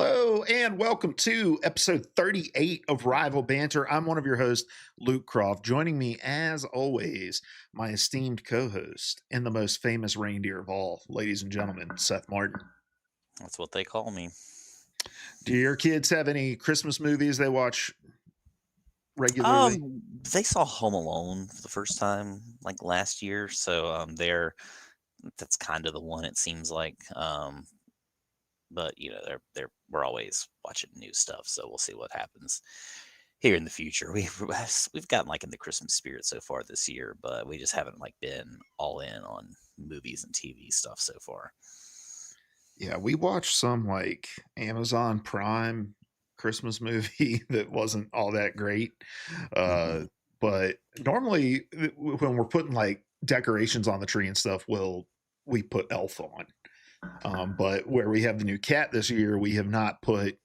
Hello and welcome to episode 38 of Rival Banter. I'm one of your hosts, Luke Croft. Joining me, as always, my esteemed co-host and the most famous reindeer of all, ladies and gentlemen, Seth Martin. That's what they call me. Do your kids have any Christmas movies they watch regularly? They saw Home Alone for the first time like last year, so that's kind of the one it seems like. But we're always watching new stuff, so we'll see what happens here in the future. We've gotten like in the Christmas spirit so far this year, but we just haven't like been all in on movies and TV stuff so far. Yeah, we watched some like Amazon Prime Christmas movie that wasn't all that great. hmm But normally when we're putting like decorations on the tree and stuff, we put Elf on. But where we have the new cat this year, we have not put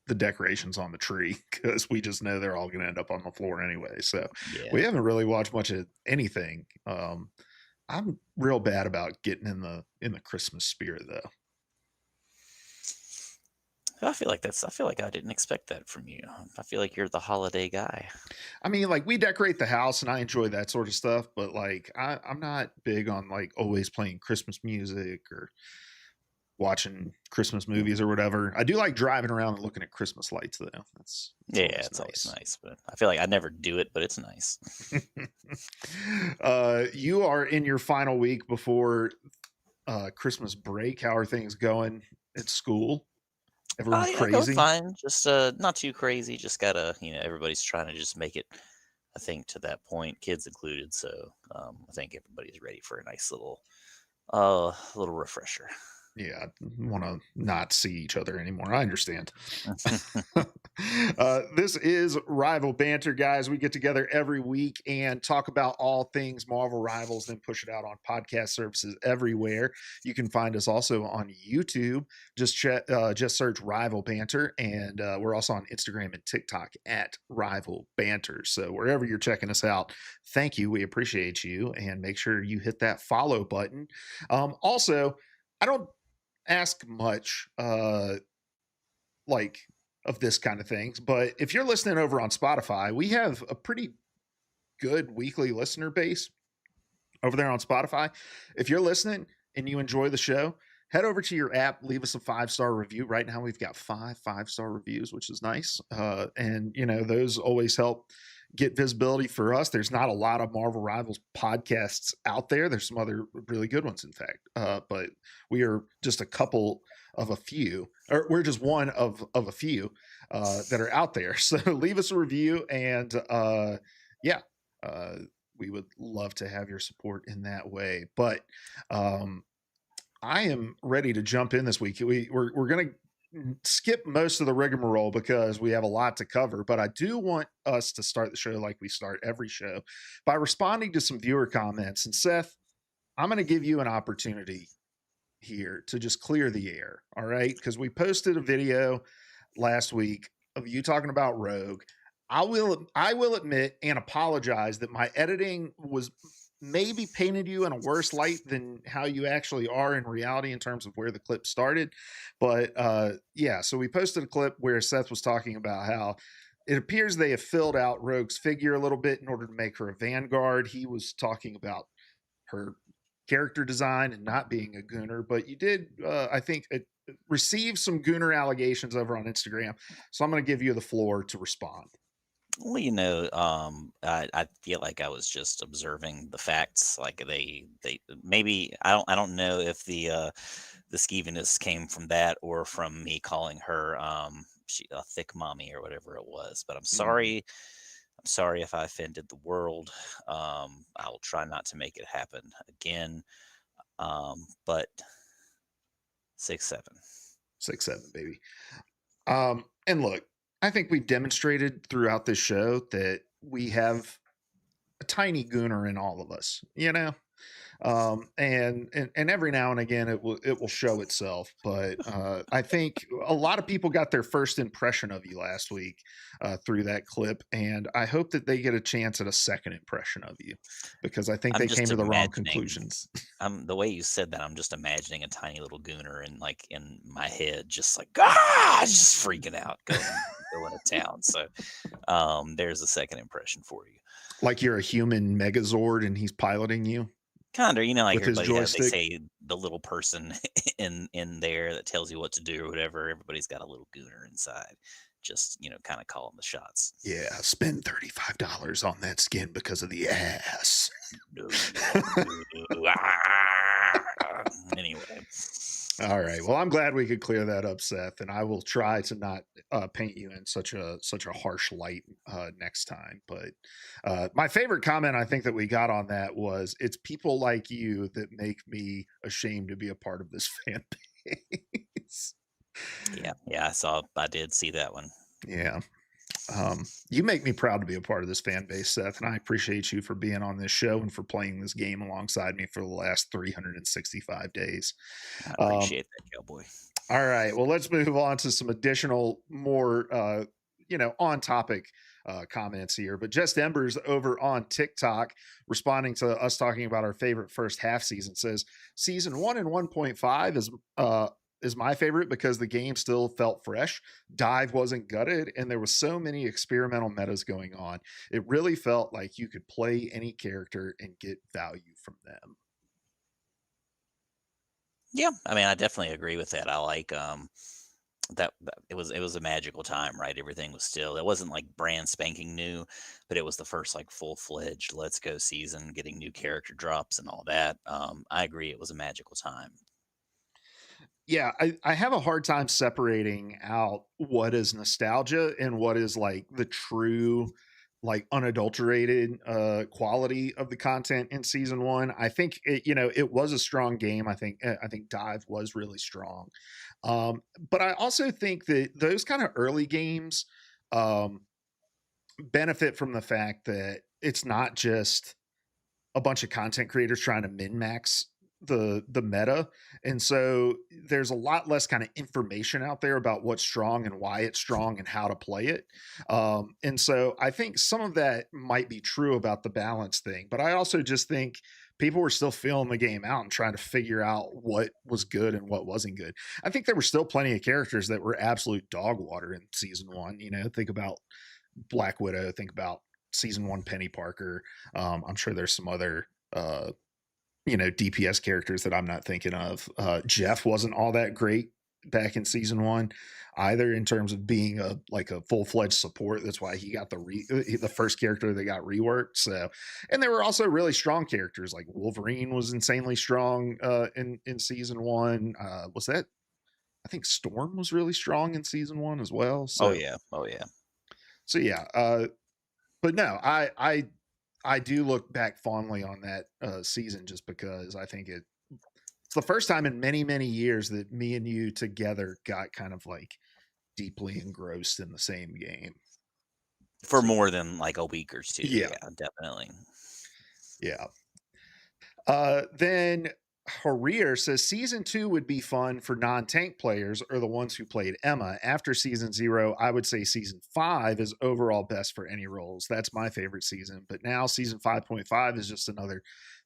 the decorations on the tree because we just know they're all going to end up on the floor anyway. So we Yeah. haven't really watched much of anything. I'm real bad about getting in the Christmas spirit though. I feel like I didn't expect that from you. I feel like you're the holiday guy. I mean, like we decorate the house and I enjoy that sort of stuff, but like I'm not big on like always playing Christmas music or watching Christmas movies or whatever. I do like driving around and looking at Christmas lights though. That's Yeah, always it's always nice. nice, but I feel like I never do it, but it's nice. You are in your final week before Christmas break. How are things going at school? Oh Everyone yeah, going crazy? fine. Just not too crazy. Just gotta, everybody's trying to just make it, I think, to that point, kids included. So I think everybody's ready for a nice little refresher. Yeah, want to not see each other anymore. I understand. This is Rival Banter, guys. We get together every week and talk about all things Marvel Rivals, then push it out on podcast services everywhere. You can find us also on YouTube. Just search Rival Banter, and we're also on Instagram and TikTok at Rival Banter. So wherever you're checking us out, thank you. We appreciate you, and make sure you hit that follow button. Also, I don't ask much like of this kind of things, but if you're listening over on Spotify, we have a pretty good weekly listener base over there on Spotify. If you're listening and you enjoy the show, head over to your app, leave us a 5-star review. Right now we've got 5-star reviews, which is nice. And you know, those always help get visibility for us. There's not a lot of Marvel Rivals podcasts out there. There's some other really good ones, in fact. But we are just a couple of a few, or we're just one of a few that are out there. So leave us a review, and yeah, uh, we would love to have your support in that way. But um, I am ready to jump in this week. We're going to skip most of the rigmarole because we have a lot to cover, but I do want us to start the show like we start every show by responding to some viewer comments. And Seth, I'm going to give you an opportunity here to just clear the air. All right. Because we posted a video last week of you talking about Rogue. I will admit and apologize that my editing was maybe painted you in a worse light than how you actually are in reality in terms of where the clip started. But yeah, so we posted a clip where Seth was talking about how it appears they have filled out Rogue's figure a little bit in order to make her a Vanguard. He was talking about her character design and not being a gooner, but you did, I think, receive some gooner allegations over on Instagram. So I'm going to give you the floor to respond. Well, I feel like I was just observing the facts. Like they maybe I don't know if the skeeviness came from that or from me calling her she a thick mommy or whatever it was. But I'm Mm. sorry. I'm sorry if I offended the world. I will try not to make it happen again. But 6'7". 6'7", baby. And look, I think we've demonstrated throughout this show that we have a tiny gooner in all of us, you know? And every now and again it will show itself. But I think a lot of people got their first impression of you last week through that clip, and I hope that they get a chance at a second impression of you, because I think I'm they came just to the wrong imagining. conclusions. The way you said that, I'm just imagining a tiny little gooner in like in my head, just like ah, just freaking out, going to town. So there's a second impression for you. Like you're a human Megazord and he's piloting you Kind of, like with his everybody has, they joystick. say the little person in there that tells you what to do or whatever. Everybody's got a little gooner inside, just kind of calling the shots. Yeah, spend $35 on that skin because of the ass. No, no, ah. Anyway, All right. Well, I'm glad we could clear that up, Seth, and I will try to not paint you in such a harsh light next time. But my favorite comment I think that we got on that was, "It's people like you that make me ashamed to be a part of this fan base." yeah, I did see that one. Yeah. You make me proud to be a part of this fan base, Seth, and I appreciate you for being on this show and for playing this game alongside me for the last 365 days. I Um, appreciate that, cowboy. all right, well, let's move on to some additional, more, on topic comments here. But Just Embers over on TikTok, responding to us talking about our favorite first half season, says season 1 and 1.5 is my favorite because the game still felt fresh. Dive wasn't gutted, and there was so many experimental metas going on. It really felt like you could play any character and get value from them. Yeah, I mean, I definitely agree with that. I like that it was a magical time, right? Everything was still, it wasn't like brand spanking new, but it was the first like full-fledged let's go season, getting new character drops and all that. I agree, it was a magical time. Yeah, I have a hard time separating out what is nostalgia and what is like the true, like unadulterated quality of the content in season one. I think it was a strong game. I think Dive was really strong. But I also think that those kind of early games um benefit from the fact that it's not just a bunch of content creators trying to min max the meta, and so there's a lot less kind of information out there about what's strong and why it's strong and how to play it. And so I think some of that might be true about the balance thing, but I also just think people were still feeling the game out and trying to figure out what was good and what wasn't good. I think there were still plenty of characters that were absolute dog water in season one. Think about Black Widow, think about season one Penny Parker. I'm sure there's some other DPS characters that I'm not thinking of. Jeff wasn't all that great back in season one either, in terms of being a full-fledged support. That's why he got the first character that got reworked. So, and there were also really strong characters, like Wolverine was insanely strong in season one. Was that I think Storm was really strong in season one as well. Oh So yeah, oh yeah. so yeah, but no, I do look back fondly on that season, just because I think it's the first time in many, many years that me and you together got kind of like deeply engrossed in the same game. For So more than like a week or two, yeah, yeah, definitely. yeah. Then Harir says season 2 would be fun for non-tank players or the ones who played Emma. After season 0, I would say season 5 is overall best for any roles. That's my favorite season. But now season 5.5 is just another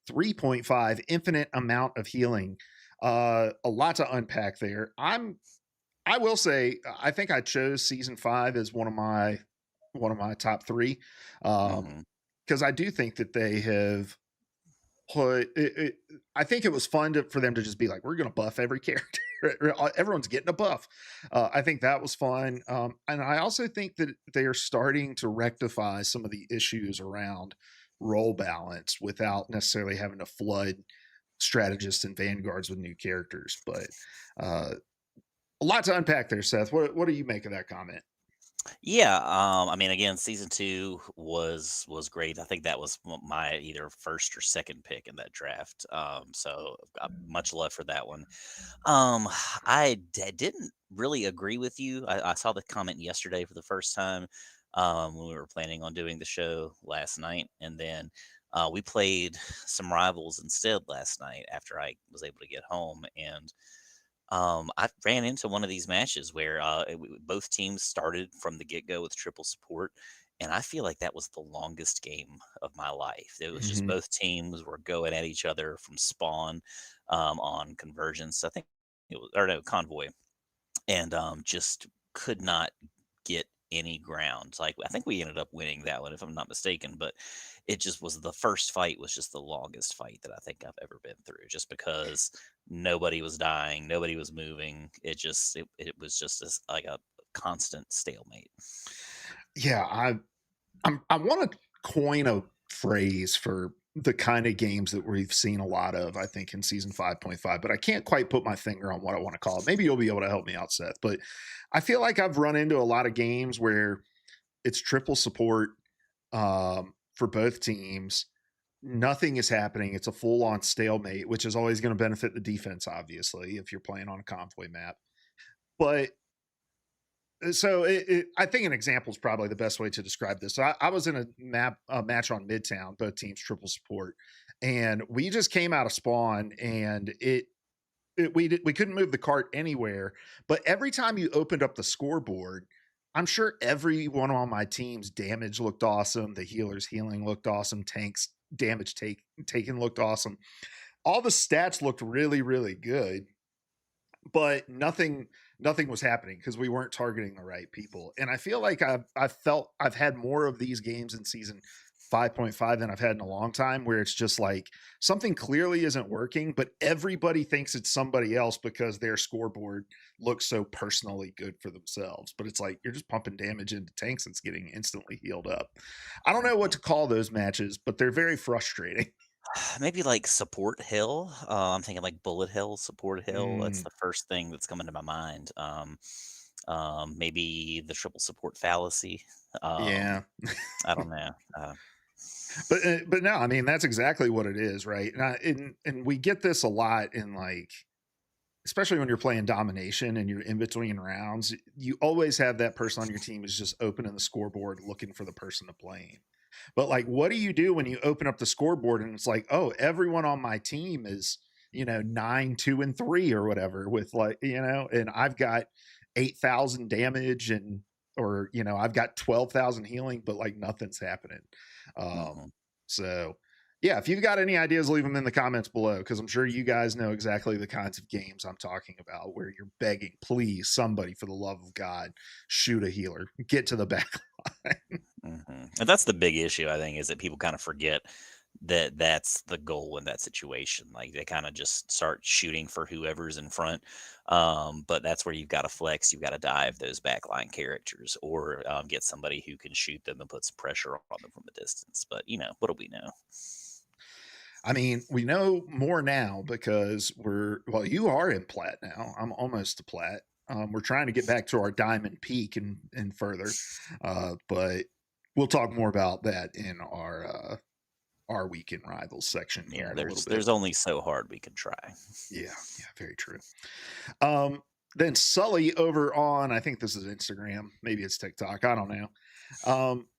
3.5 infinite amount of healing. A lot to unpack there. I will say I think I chose season 5 as one of my top 3. Hmm. Because I do think that they have put I think it was fun for them to just be like, we're going to buff every character. Everyone's getting a buff. I think that was fun. And I also think that they are starting to rectify some of the issues around role balance without necessarily having to flood strategists and vanguards with new characters. But uh, a lot to unpack there, Seth. What do you make of that comment? Yeah, I mean, again, season two was great. I think that was my either first or second pick in that draft. So much love for that one. Um, didn't really agree with you. I saw the comment yesterday for the first time when we were planning on doing the show last night, and then We played some rivals instead last night after I was able to get home, and I ran into one of these matches where both teams started from the get go with triple support, and I feel like that was the longest game of my life. It was just Hmm. both teams were going at each other from spawn on convergence. I think it was, or no, convoy, and just could not get any ground. Like I think we ended up winning that one, if I'm not mistaken, but it just was the first fight was just the longest fight that I think I've ever been through, just because nobody was dying, nobody was moving. It was just like a constant stalemate. Yeah, I want to coin a phrase for the kind of games that we've seen a lot of, I think, in season 5.5, but I can't quite put my finger on what I want to call it. Maybe you'll be able to help me out, Seth. But I feel like I've run into a lot of games where it's triple support for both teams. Nothing is happening. It's a full on stalemate, which is always going to benefit the defense, obviously, if you're playing on a convoy map. But so I think an example is probably the best way to describe this. So I was in a match on Midtown, both teams triple support, and we just came out of spawn, and we couldn't move the cart anywhere. But every time you opened up the scoreboard, I'm sure everyone on my team's damage looked awesome. The healers healing looked awesome. Tanks damage taken looked awesome. All the stats looked really really good, but nothing was happening because we weren't targeting the right people. And I feel like I've felt I've had more of these games in season 5.5 than I've had in a long time, where it's just like something clearly isn't working, but everybody thinks it's somebody else because their scoreboard looks so personally good for themselves. But it's like you're just pumping damage into tanks and it's getting instantly healed up. I don't know what Mhm. to call those matches, but they're very frustrating. Maybe like support hill. I'm thinking like bullet hill, support hill. That's Mm, the first thing that's coming to my mind. Maybe the triple support fallacy. yeah. Um, I don't know. But no, I mean that's exactly what it is, right? And we get this a lot in, like, especially when you're playing domination and you're in between rounds. You always have that person on your team is just opening the scoreboard looking for the person to blame. But like, what do you do when you open up the scoreboard and it's like, oh, everyone on my team is 9, 2, and 3 or whatever with, like, and I've got 8,000 damage, and or I've got 12,000 healing, but like nothing's happening. Mhm. So yeah, if you've got any ideas, leave them in the comments below, because I'm sure you guys know exactly the kinds of games I'm talking about, where you're begging, please, somebody, for the love of God, shoot a healer, get to the back line. Mhm. And that's the big issue, I think, is that people kind of forget that that's the goal in that situation. Like they kind of just start shooting for whoever's in front. But that's where you've got to flex. You've got to dive those backline characters, or get somebody who can shoot them and put some pressure on them from a distance. But what do we know? I mean, we know more now because well, you are in plat now. I'm almost to plat. We're trying to get back to our diamond peak and further, but we'll talk more about that in our weekend rivals section here Yeah, in a little there's bit. there's only so hard we can try. Yeah, yeah, very true. Um, then Sully over on, I think this is Instagram, maybe it's TikTok, I don't know. Um,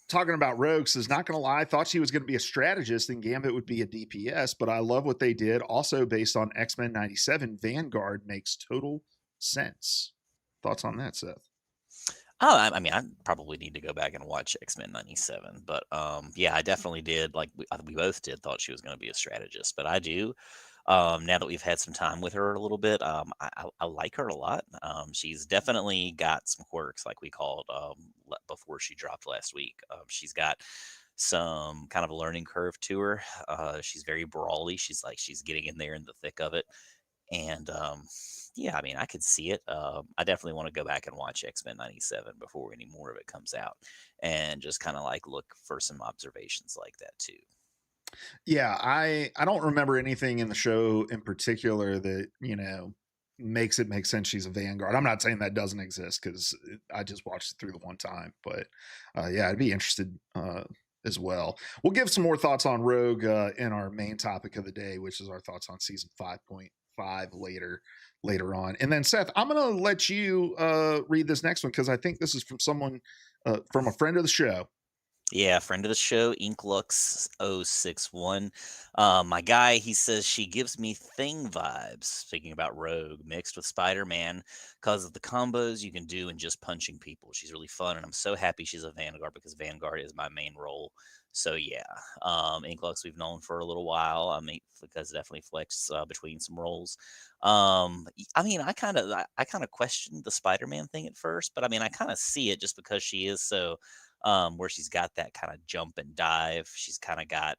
Talking about rogues, is not going to lie, thought she was going to be a strategist and Gambit would be a DPS, but I love what they did. Also, based on X-Men 97, Vanguard makes total sense. Thoughts on that, Seth? Oh, I mean, I probably need to go back and watch X-Men '97, but yeah, I definitely did. Like we both did, thought she was going to be a strategist, but I do. Now that we've had some time with her a little bit, I like her a lot. She's definitely got some quirks, like we called before she dropped last week. She's got some kind of a learning curve to her. She's very brawly. She's getting in there in the thick of it, and yeah, I mean, I could see it. I definitely want to go back and watch X-Men '97 before any more of it comes out, and just kind of like look for some observations like that too. Yeah, I don't remember anything in the show in particular that makes it make sense she's a Vanguard. I'm not saying that doesn't exist, because I just watched it through the one time, but yeah, I'd be interested as well. We'll give some more thoughts on Rogue in our main topic of the day, which is our thoughts on season 5.5 later on. And then Seth, I'm gonna let you read this next one, because I think this is from someone from a friend of the show. Yeah, friend of the show, Inklux061. My guy, he says she gives me Thing vibes, speaking about Rogue, mixed with Spider-Man, because of the combos you can do and just punching people. She's really fun, and I'm so happy she's a Vanguard because Vanguard is my main role. So yeah, Inklux we've known for a little while. I mean, because definitely flex between some roles. I mean, I kind of questioned the Spider-Man thing at first, but I mean, I kind of see it just because she is so where she's got that kind of jump and dive. She's kind of got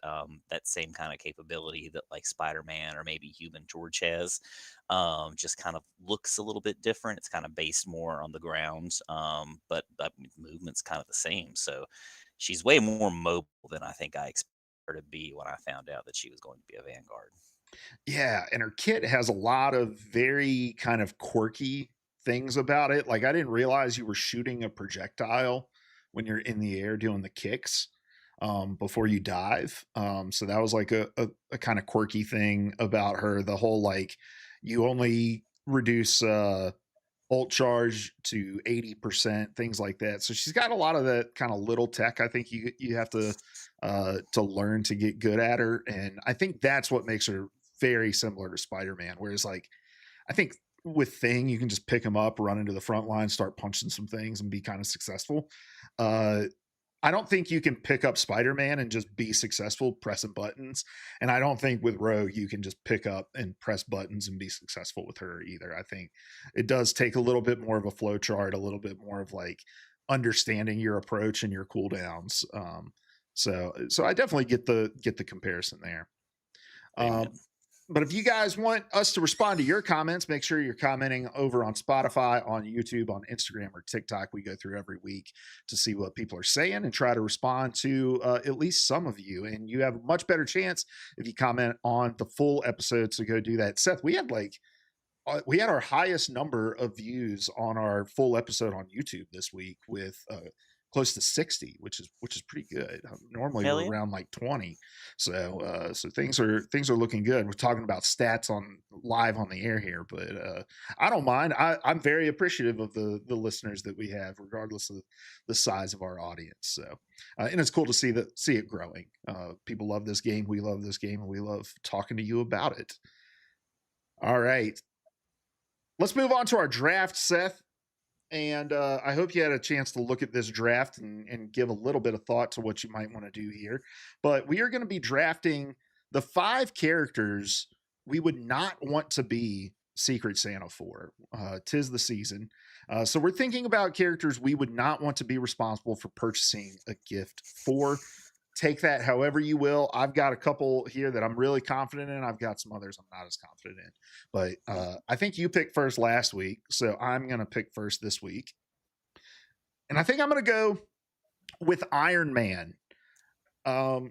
that same kind of capability that like Spider-Man or maybe Human Torch has. Just kind of looks a little bit different. It's kind of based more on the ground, but I mean, movement's kind of the same. So she's way more mobile than I think I expected her to be when I found out that she was going to be a Vanguard. Yeah, and her kit has a lot of very kind of quirky things about it. Like I didn't realize you were shooting a projectile when you're in the air doing the kicks before you dive. So that was like a kind of quirky thing about her. The whole like you only reduce ult charge to 80%, things like that. So she's got a lot of that kind of little tech. I think you have to learn to get good at her, and I think that's what makes her very similar to Spider-Man. Whereas like I think with Thing, you can just pick him up, run into the front line, start punching some things, and be kind of successful. Uh, I don't think you can pick up Spider-Man and just be successful pressing buttons. And I don't think with Rogue you can just pick up and press buttons and be successful with her either. I think it does take a little bit more of a flow chart, a little bit more of like understanding your approach and your cooldowns. So I definitely get the comparison there. Um, Amen. but if you guys want us to respond to your comments, make sure you're commenting over on Spotify, on YouTube, on Instagram, or TikTok. We go through every week to see what people are saying and try to respond to at least some of you. And you have a much better chance if you comment on the full episode. So go do that. Seth, we had our highest number of views on our full episode on YouTube this week with close to 60, which is pretty good. Normally Hell we're yeah. around like 20, so things are looking good. We're talking about stats on live on the air here, but I don't mind. I'm very appreciative of the listeners that we have, regardless of the size of our audience. So, and it's cool to see it growing. People love this game. We love this game, and we love talking to you about it. All right, let's move on to our draft, Seth. And I hope you had a chance to look at this draft and give a little bit of thought to what you might want to do here. But we are going to be drafting the 5 characters we would not want to be Secret Santa for. Tis the season. So we're thinking about characters we would not want to be responsible for purchasing a gift for. Take that however you will. I've got a couple here that I'm really confident in. I've got some others I'm not as confident in. But I think you picked first last week, so I'm going to pick first this week. And I think I'm going to go with Iron Man. Um,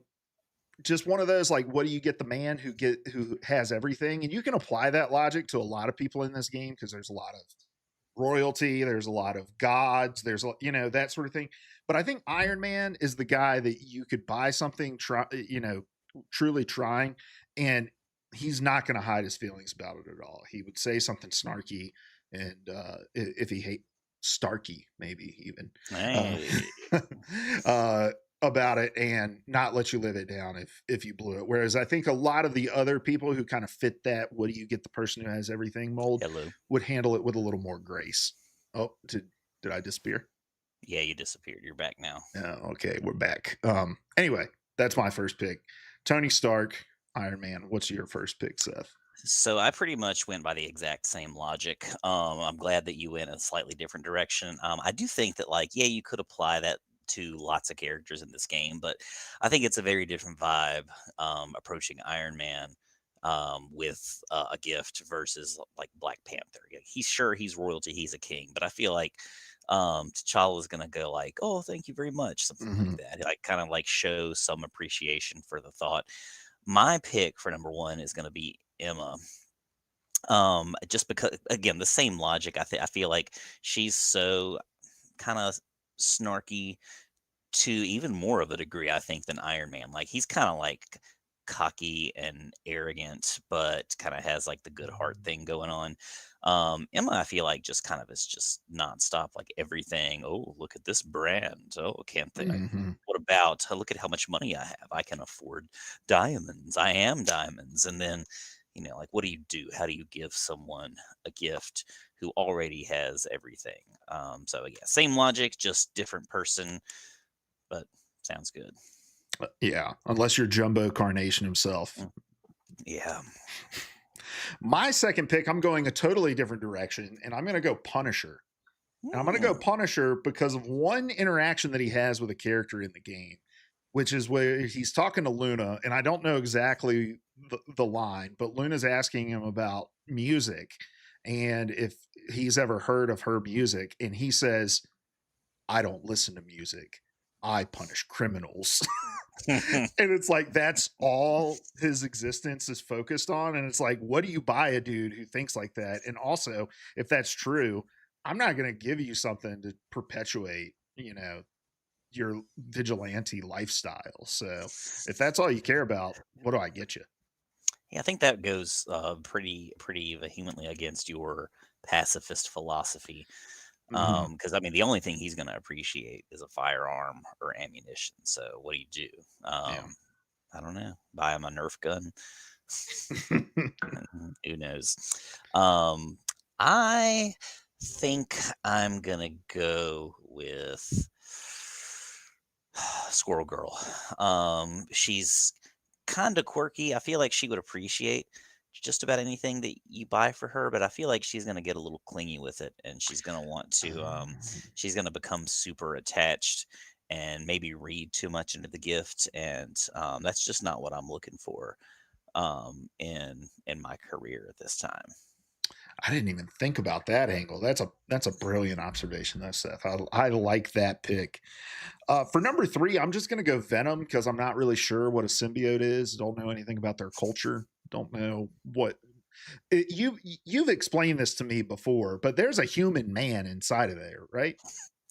just one of those like, what do you get the man who has everything? And you can apply that logic to a lot of people in this game because there's a lot of royalty, there's a lot of gods, there's that sort of thing. But I think Iron Man is the guy that you could buy something, truly trying, and he's not going to hide his feelings about it at all. He would say something snarky, and if he hate Starky, maybe even uh, Hey. uh, about it, and not let you live it down if you blew it. Whereas I think a lot of the other people who kind of fit that, what do you get the person who has everything mold, Hello. would handle it with a little more grace. Oh, did I disappear? Yeah, you disappeared. You're back now. Okay, we're back. Anyway, that's my first pick. Tony Stark, Iron Man. What's your first pick, Seth? So I pretty much went by the exact same logic. I'm glad that you went a slightly different direction. I do think that, like, yeah, you could apply that to lots of characters in this game, but I think it's a very different vibe approaching Iron Man with a gift versus like Black Panther. Yeah, he's royalty, he's a king, but I feel like T'Challa is gonna go like, "Oh, thank you very much," something like Mm-hmm. that. Like, kind of like show some appreciation for the thought. My pick for number one is gonna be Emma. Just because, again, the same logic. I feel like she's so kind of snarky to even more of a degree, I think, than Iron Man. Like he's kind of like cocky and arrogant, but kind of has like the good heart thing going on. Emma, I feel like just kind of is just nonstop, like everything. Oh, look at this brand. Oh, can't think. Mm-hmm. what about, look at how much money I have. I can afford diamonds. I am diamonds. And then, like, what do you do? How do you give someone a gift who already has everything? So yeah, same logic, just different person, but sounds good. Yeah, unless you're Jumbo Carnation himself. Mm, yeah. My second pick, I'm going a totally different direction, and I'm going to go Punisher. And I'm going to go Mm, Punisher because of one interaction that he has with a character in the game, which is where he's talking to Luna, and I don't know exactly the line, but Luna's asking him about music and if he's ever heard of her music, and he says, "I don't listen to music. I punish criminals." And it's like that's all his existence is focused on. And it's like, what do you buy a dude who thinks like that? And also, if that's true, I'm not going to give you something to perpetuate, your vigilante lifestyle. So if that's all you care about, what do I get you? Yeah, I think that goes pretty vehemently against your pacifist philosophy. Hmm. Because I mean, the only thing he's going to appreciate is a firearm or ammunition. So what do you do? Yeah. I don't know. Buy him a Nerf gun. Who knows? Um, I think I'm gonna go with Squirrel Girl. She's kind of quirky. I feel like she would appreciate just about anything that you buy for her, but I feel like she's gonna get a little clingy with it, and she's gonna want to. She's gonna become super attached and maybe read too much into the gift, and that's just not what I'm looking for in my career at this time. I didn't even think about that angle. That's a brilliant observation, though, Seth. I like that pick. For number three, I'm just going to go Venom because I'm not really sure what a symbiote is. Don't know anything about their culture. Don't know what you've explained this to me before, but there's a human man inside of there, right?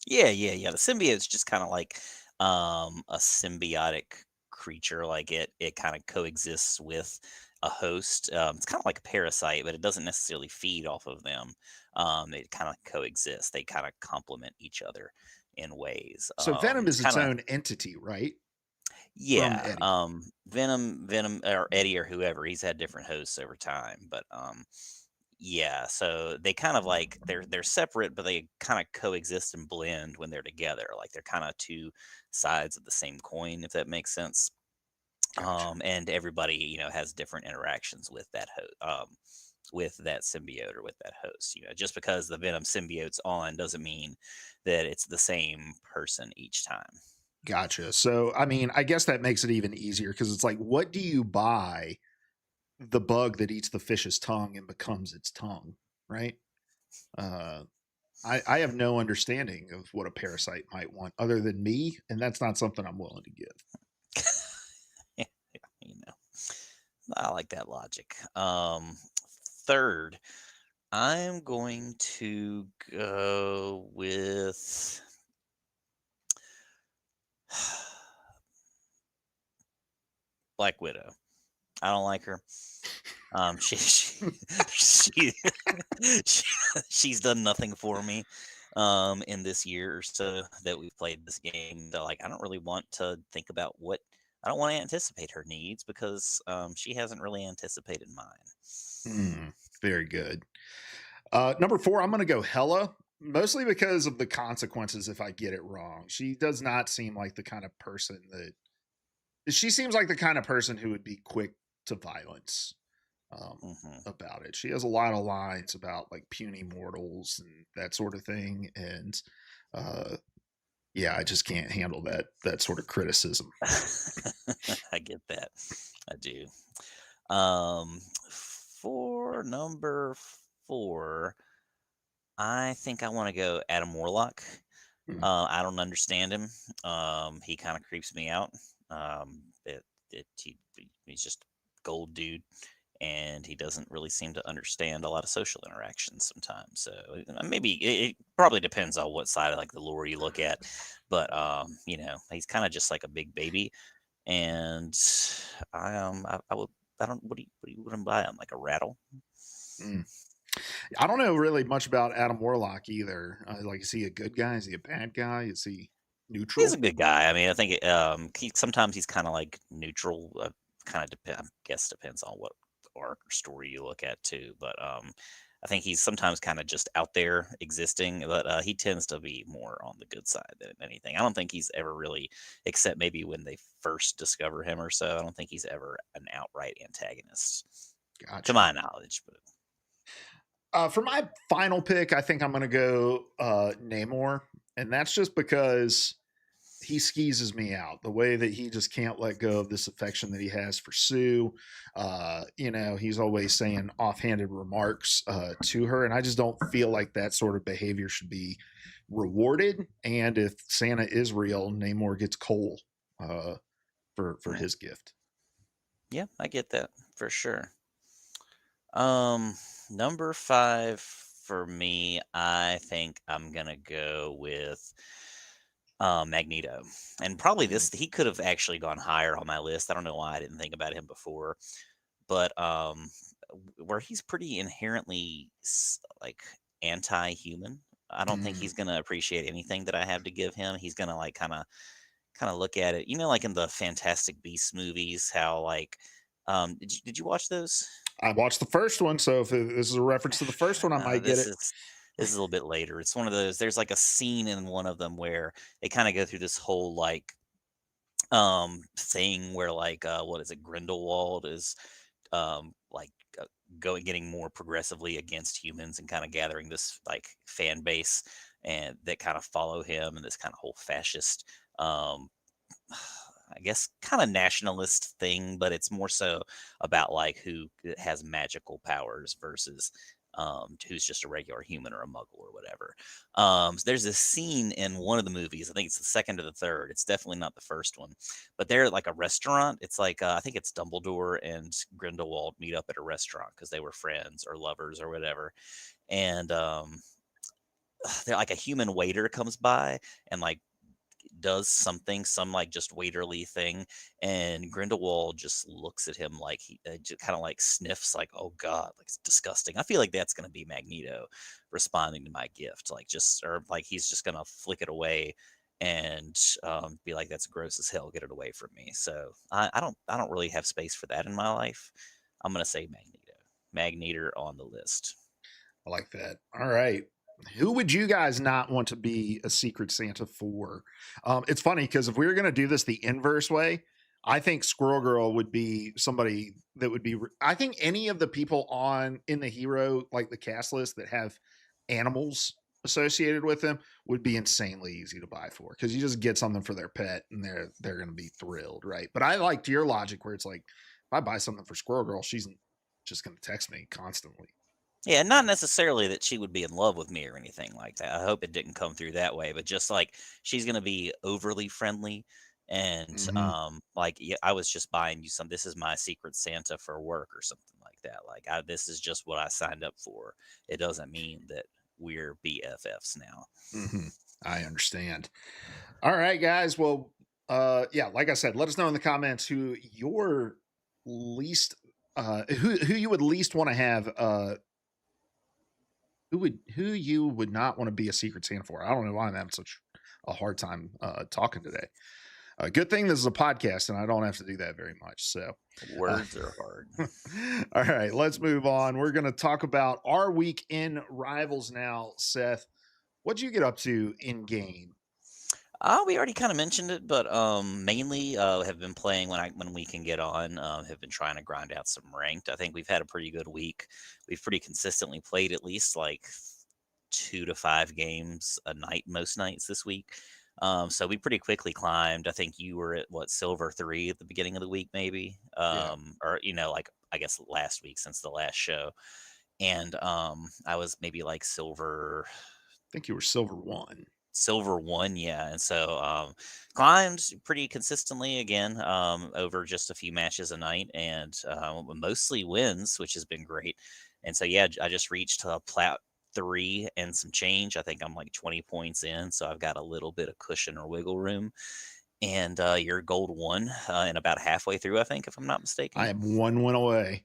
Yeah. The symbiote's just kind of like a symbiotic creature. Like it kind of coexists with a host. It's kind of like a parasite, but it doesn't necessarily feed off of them. It kind of coexist. They kind of complement each other in ways. So Venom It's is its kind of own entity, right? From Yeah, Eddie. Venom, or Eddie, or whoever. He's had different hosts over time, but yeah. So they kind of like they're separate, but they kind of coexist and blend when they're together. Like they're kind of two sides of the same coin, if that makes sense. Gotcha. And everybody, has different interactions with that with that symbiote or with that host. Just because the Venom symbiote's on doesn't mean that it's the same person each time. Gotcha. So I mean, I guess that makes it even easier because it's like, what do you buy the bug that eats the fish's tongue and becomes its tongue, right? Uh, I have no understanding of what a parasite might want other than me, and that's not something I'm willing to give. Yeah, you know. I like that logic. Third, I'm going to go with Black Widow. I don't like her. She, she she's done nothing for me in this year or so that we've played this game. So like I don't really want to think about what I don't want to anticipate her needs because she hasn't really anticipated mine. Hmm, very good. Number four, I'm going to go Hella, mostly because of the consequences if I get it wrong. She does not seem like the kind of person that she seems like the kind of person who would be quick to violence Hmm. about it. She has a lot of lines about like puny mortals and that sort of thing, and uh, yeah, I just can't handle that sort of criticism. I get that. I do. Um, for number four, I think I want to go Adam Warlock. Hmm. I don't understand him. He kind of creeps me out. He's just gold dude, and he doesn't really seem to understand a lot of social interactions sometimes. So maybe it probably depends on what side of like the lore you look at, but he's kind of just like a big baby, and I would I don't what do you wouldn't buy him like a rattle? Mm. I don't know really much about Adam Warlock either. Like, is he a good guy? Is he a bad guy? Is he? He's a Neutral. good guy. I mean, I think sometimes he's kind of like neutral. Kind of depend. I guess depends on what arc or story you look at too. But I think he's sometimes kind of just out there existing. But he tends to be more on the good side than anything. I don't think he's ever really, except maybe when they first discover him or so. I don't think he's ever an outright antagonist, to Gotcha. my knowledge. But For my final pick, I think I'm going to go Namor, and that's just because he skeezes me out. The way that he just can't let go of this affection that he has for Sue. He's always saying offhanded remarks to her, and I just don't feel like that sort of behavior should be rewarded. And if Santa is real, Namor gets coal for yeah, his gift. yeah, I get that for sure. Um, Number 5 for me, I think I'm gonna go with Magneto. And probably Mm. he could have actually gone higher on my list. I don't know why I didn't think about him before, but where he's pretty inherently like anti-human. I don't think Mm. he's gonna appreciate anything that I have to give him. He's gonna like kind of look at it, like in the Fantastic Beasts movies, how like did you watch those? I watched the first one, so if this is a reference to the first one, I No, might get it. this is a little bit later. It's one of those. There's like a scene in one of them where they kind of go through this whole like thing where like what is it? Grindelwald is like going getting more progressively against humans and kind of gathering this like fan base and that kind of follow him and this kind of whole fascist um I guess kind of nationalist thing, but it's more so about like who has magical powers versus who's just a regular human or a muggle or whatever. So there's this scene in one of the movies. I think it's the second or the third. It's definitely not the first one, but they're at like a restaurant. It's like I think it's Dumbledore and Grindelwald meet up at a restaurant because they were friends or lovers or whatever, and they're like a human waiter comes by and like does something, some like just waiterly thing, and Grindelwald just looks at him like he just kind of like sniffs, like, "Oh God, like it's disgusting." I feel like that's gonna be Magneto responding to my gift, like just or like he's just gonna flick it away and be like, "That's gross as hell. Get it away from me." So I don't really have space for that in my life. I'm gonna say Magneto. Magneto on the list. I like that. All right. Who would you guys not want to be a Secret Santa for? It's funny because if we were going to do this the inverse way, I think Squirrel Girl would be somebody that would be. I think any of the people on in the hero, like the cast list that have animals associated with them, would be insanely easy to buy for because you just get something for their pet and they're going to be thrilled, right? But I liked your logic where it's like, if I buy something for Squirrel Girl, she's just going to text me constantly. Yeah, not necessarily that she would be in love with me or anything like that. I hope it didn't come through that way, but just like she's gonna be overly friendly and Mm-hmm. like yeah, I was just buying you some. This is my secret Santa for work or something like that. Like this is just what I signed up for. It doesn't mean that we're BFFs now. Mm-hmm. I understand. All right, guys. Well, yeah, like I said, let us know in the comments who your least, who you would least want to have, who you would not want to be a Secret Santa for. I don't know why I'm having such a hard time talking today. Good thing this is a podcast and I don't have to do that very much. So, uh, Words are hard. all right, let's move on. We're going to talk about our week in Rivals now, Seth. What'd you get up to in game? We already kind of mentioned it, but mainly have been playing when we can get on. Have been trying to grind out some ranked. I think we've had a pretty good week. We've pretty consistently played at least like 2 to 5 games a night most nights this week. So we pretty quickly climbed. I think you were at what silver 3 at the beginning of the week, maybe, Yeah, I or like I guess last week since the last show, and I was maybe like think you were Silver 1. Silver 1, yeah, and so climbed pretty consistently again over just a few matches a night, and mostly wins, which has been great. And so yeah, I just reached plat 3 and some change. I think I'm like 20 points in, so I've got a little bit of cushion or wiggle room. And you're gold 1 and about halfway through, I think, if I'm not I mistaken. am one win away.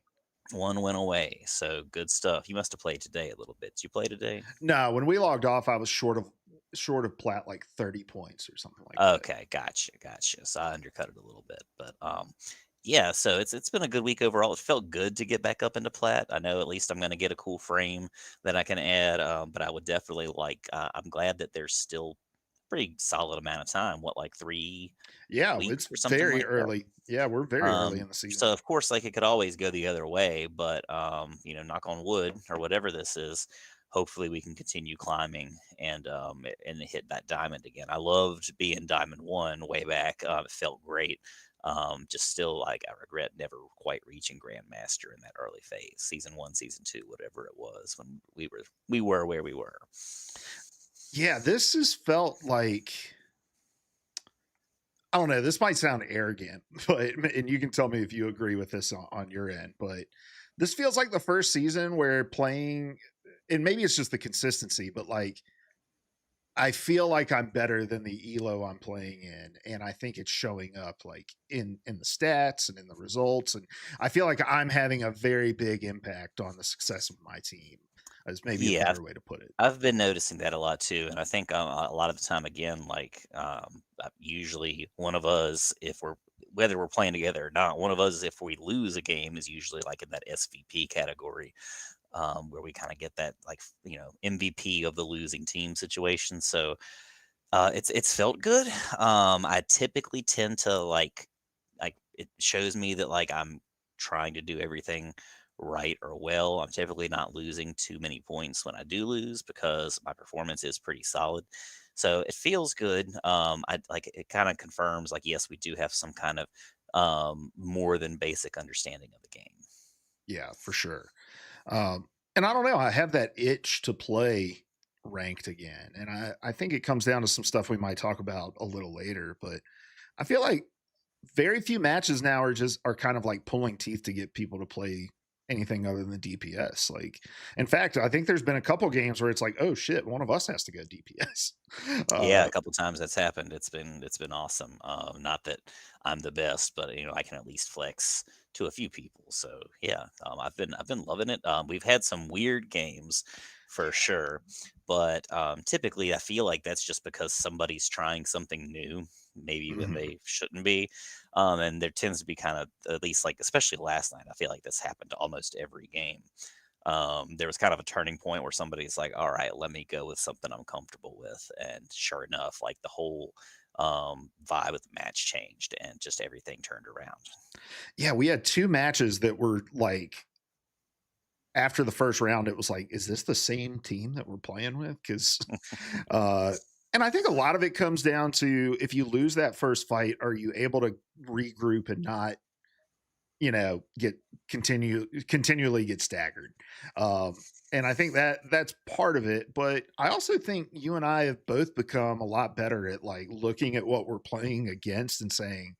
1 win away, so good stuff. You must have played today a little bit. Did you play today? No, when we logged off, I was short of short of plat like 30 points or something like that. Okay, gotcha. So I undercut it a little bit, but yeah. So it's been a good week overall. It felt good to get back up into plat. I know at least I'm going to get a cool frame that I can add. But I would definitely like. I'm glad that there's still pretty solid amount of time. What, like 3 weeks It's or something very like that. early. Yeah, we're very early in the So season. of course, like, it could always go the other way, but knock on wood or whatever this is, hopefully we can continue climbing and hit that diamond again. I loved being Diamond One way back. It felt great. Just still, like, I regret never quite reaching Grandmaster in that early phase, season one, season two, whatever it was when we were where we were. Yeah, this has felt like, I don't know, this might sound arrogant, but and you can tell me if you agree with this on your end, but this feels like the first season where playing, and maybe it's just the consistency, but like I feel like I'm better than the elo I'm playing in, and I think it's showing up like in the stats and in the results, and I feel like I'm having a very big impact on the success of my team. Is maybe a Yeah, better way to put it. I've been noticing that a lot too, and I think a lot of the time, again, like usually one of us, if we're whether we're playing together or not, one of us, if we lose a game, is usually like in that SVP category, where we kind of get that, like, MVP of the losing team situation. So it's felt good. I typically tend to like it shows me that, like, I'm trying to do everything right or well. I'm typically not losing too many points when I do lose because my performance is pretty solid. So it feels good. I like it kind of confirms, like, yes, we do have some kind of more than basic understanding of the game. Yeah, for sure. And I don't know, I have that itch to play ranked again. And I think it comes down to some stuff we might talk about a little later, but I feel like very few matches now are kind of like pulling teeth to get people to play anything other than DPS. Like, in fact, I think there's been a couple games where it's like, oh shit, one of us has to go DPS. Yeah, uh a couple times that's happened. It's been awesome. Not that I'm the best, but I can at least flex to a few people. So yeah, I've been loving it. We've had some weird games for sure, but typically I feel like that's just because somebody's trying something new, maybe when mhm. they shouldn't be. And there tends to be kind of, at least, like, especially last night, I feel like this happened to almost every game. There was kind of a turning point where somebody's like, all right, let me go with something I'm comfortable with. And sure enough, like, the whole vibe of the match changed and just everything turned around. Yeah, we had two matches that were like, after the first round, it was like, is this the same team that we're playing with? Because, uh, and I think a lot of it comes down to, if you lose that first fight, are you able to regroup and not, get continually get staggered? And I think that's part of it. But I also think you and I have both become a lot better at like looking at what we're playing against and saying,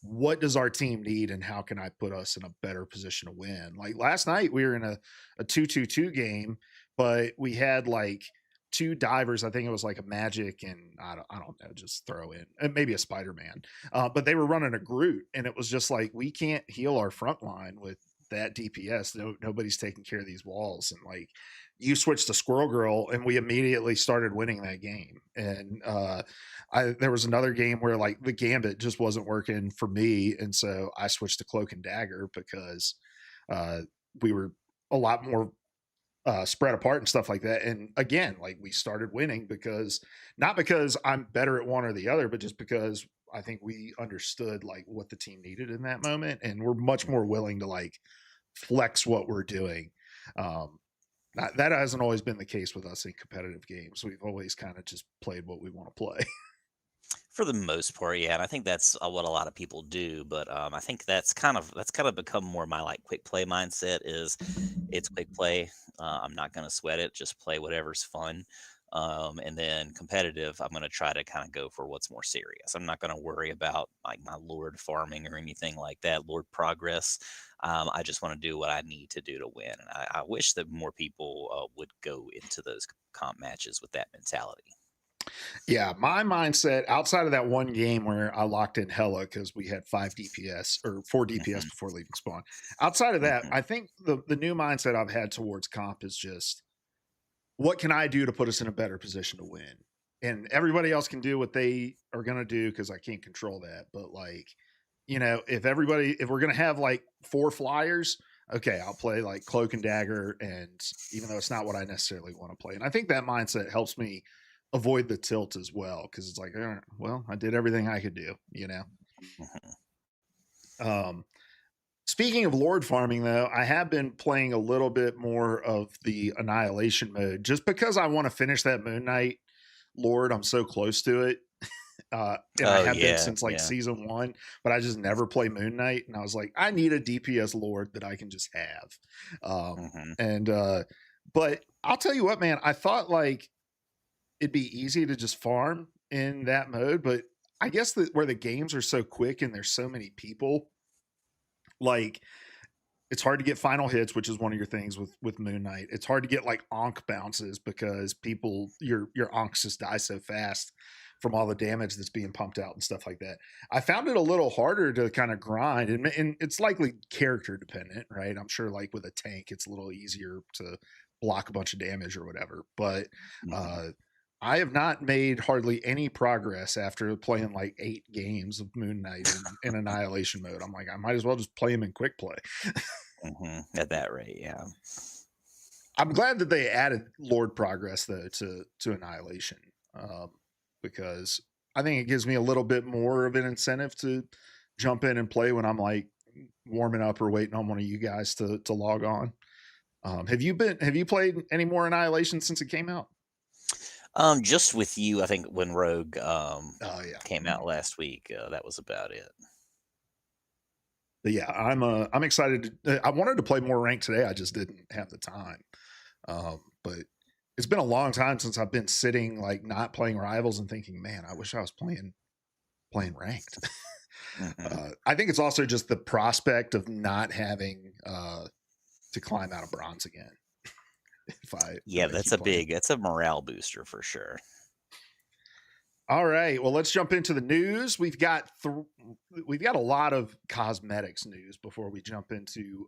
what does our team need and how can I put us in a better position to win? Like last night, we were in a 2-2-2 game, but we had like two divers. I think it was like a magic and I don't know, just throw in and maybe a Spider-Man. But they were running a Groot, and it was just like, we can't heal our front line with that DPS. Nobody's taking care of these walls. And like, you switched to Squirrel Girl, and we immediately started winning that game. And there was another game where like the Gambit just wasn't working for me, and so I switched to Cloak and Dagger because uh, we were a lot more spread apart and stuff like that. And again, like, we started winning because, not because I'm better at one or the other, but just because I think we understood like what the team needed in that moment, and we're much more willing to like flex what we're doing. Um, that hasn't always been the case with us in competitive games. We've always kind of just played what we want to play. For the most part, yeah, and I think that's what a lot of people do. But I think that's kind of become more my, like, quick play mindset. Is it's quick play. I'm not gonna sweat it. Just play whatever's fun. And then competitive, I'm gonna try to kind of go for what's more serious. I'm not gonna worry about, like, my Lord farming or anything like that, Lord progress. I just want to do what I need to do to win. And I wish that more people would go into those comp matches with that mentality. Yeah, my mindset outside of that one game where I locked in hella because we had 5 DPS or 4 DPS Hmm. before leaving spawn. Outside of that, Hmm. I think the new mindset I've had towards comp is just, what can I do to put us in a better position to win? and everybody else can do what they are going to do because I can't control that. But like, if we're going to have like 4 flyers, okay, I'll play like Cloak and Dagger. And even though it's not what I necessarily want to play, and I think that mindset helps me avoid the tilt as well. Cause it's like, well, I did everything I could do. Mhm. Um, Speaking of Lord farming, though, I have been playing a little bit more of the Annihilation mode just because I want to finish that Moon Knight Lord. I'm so close to it. And I Oh have been yeah, since like yeah. season 1, but I just never play Moon Knight. And I was like, I need a DPS Lord that I can just have. Hmm. But I'll tell you what, man, I thought like it'd be easy to just farm in that mode, but I guess that where the games are so quick and there's so many people, like it's hard to get final hits, which is one of your things with Moon Knight. It's hard to get like onk bounces because your onks just die so fast from all the damage that's being pumped out and stuff like that. I found it a little harder to kind of grind, and it's likely character dependent, right? I'm sure like with a tank, it's a little easier to block a bunch of damage or whatever. But Hmm. uh, I have not made hardly any progress after playing like 8 games of Moon Knight in Annihilation mode. I'm like, I might as well just play him in quick play. Hmm. At that rate, yeah. I'm glad that they added Lord Progress though to Annihilation, um, because I think it gives me a little bit more of an incentive to jump in and play when I'm like warming up or waiting on one of you guys to log on. Have you played any more Annihilation since it came out? Just with you, I think when Rogue Oh yeah, came out last week, that was about it. but yeah, I'm excited. I wanted to play more ranked today. I just didn't have the time. But it's been a long time since I've been sitting like not playing rivals and thinking, man, I wish I was playing ranked. Hmm. I think it's also just the prospect of not having to climb out of bronze again Yeah, if I keep playing. that's a morale booster for sure. All right, well, let's jump into the news. We've got a lot of cosmetics news before we jump into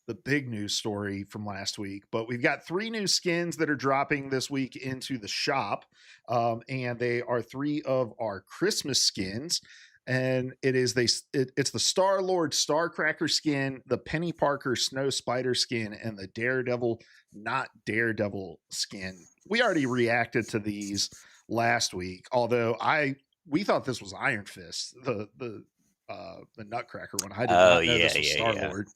the big news story from last week. But we've got 3 new skins that are dropping this week into the shop, and they are 3 of our Christmas skins. And it's the Star Lord Starcracker skin, the Penny Parker Snow Spider skin, and the Daredevil not Daredevil skin. We already reacted to these last week. Although we thought this was Iron Fist, the Nutcracker one. I did Oh not know yeah, this was yeah, Star yeah. Lord.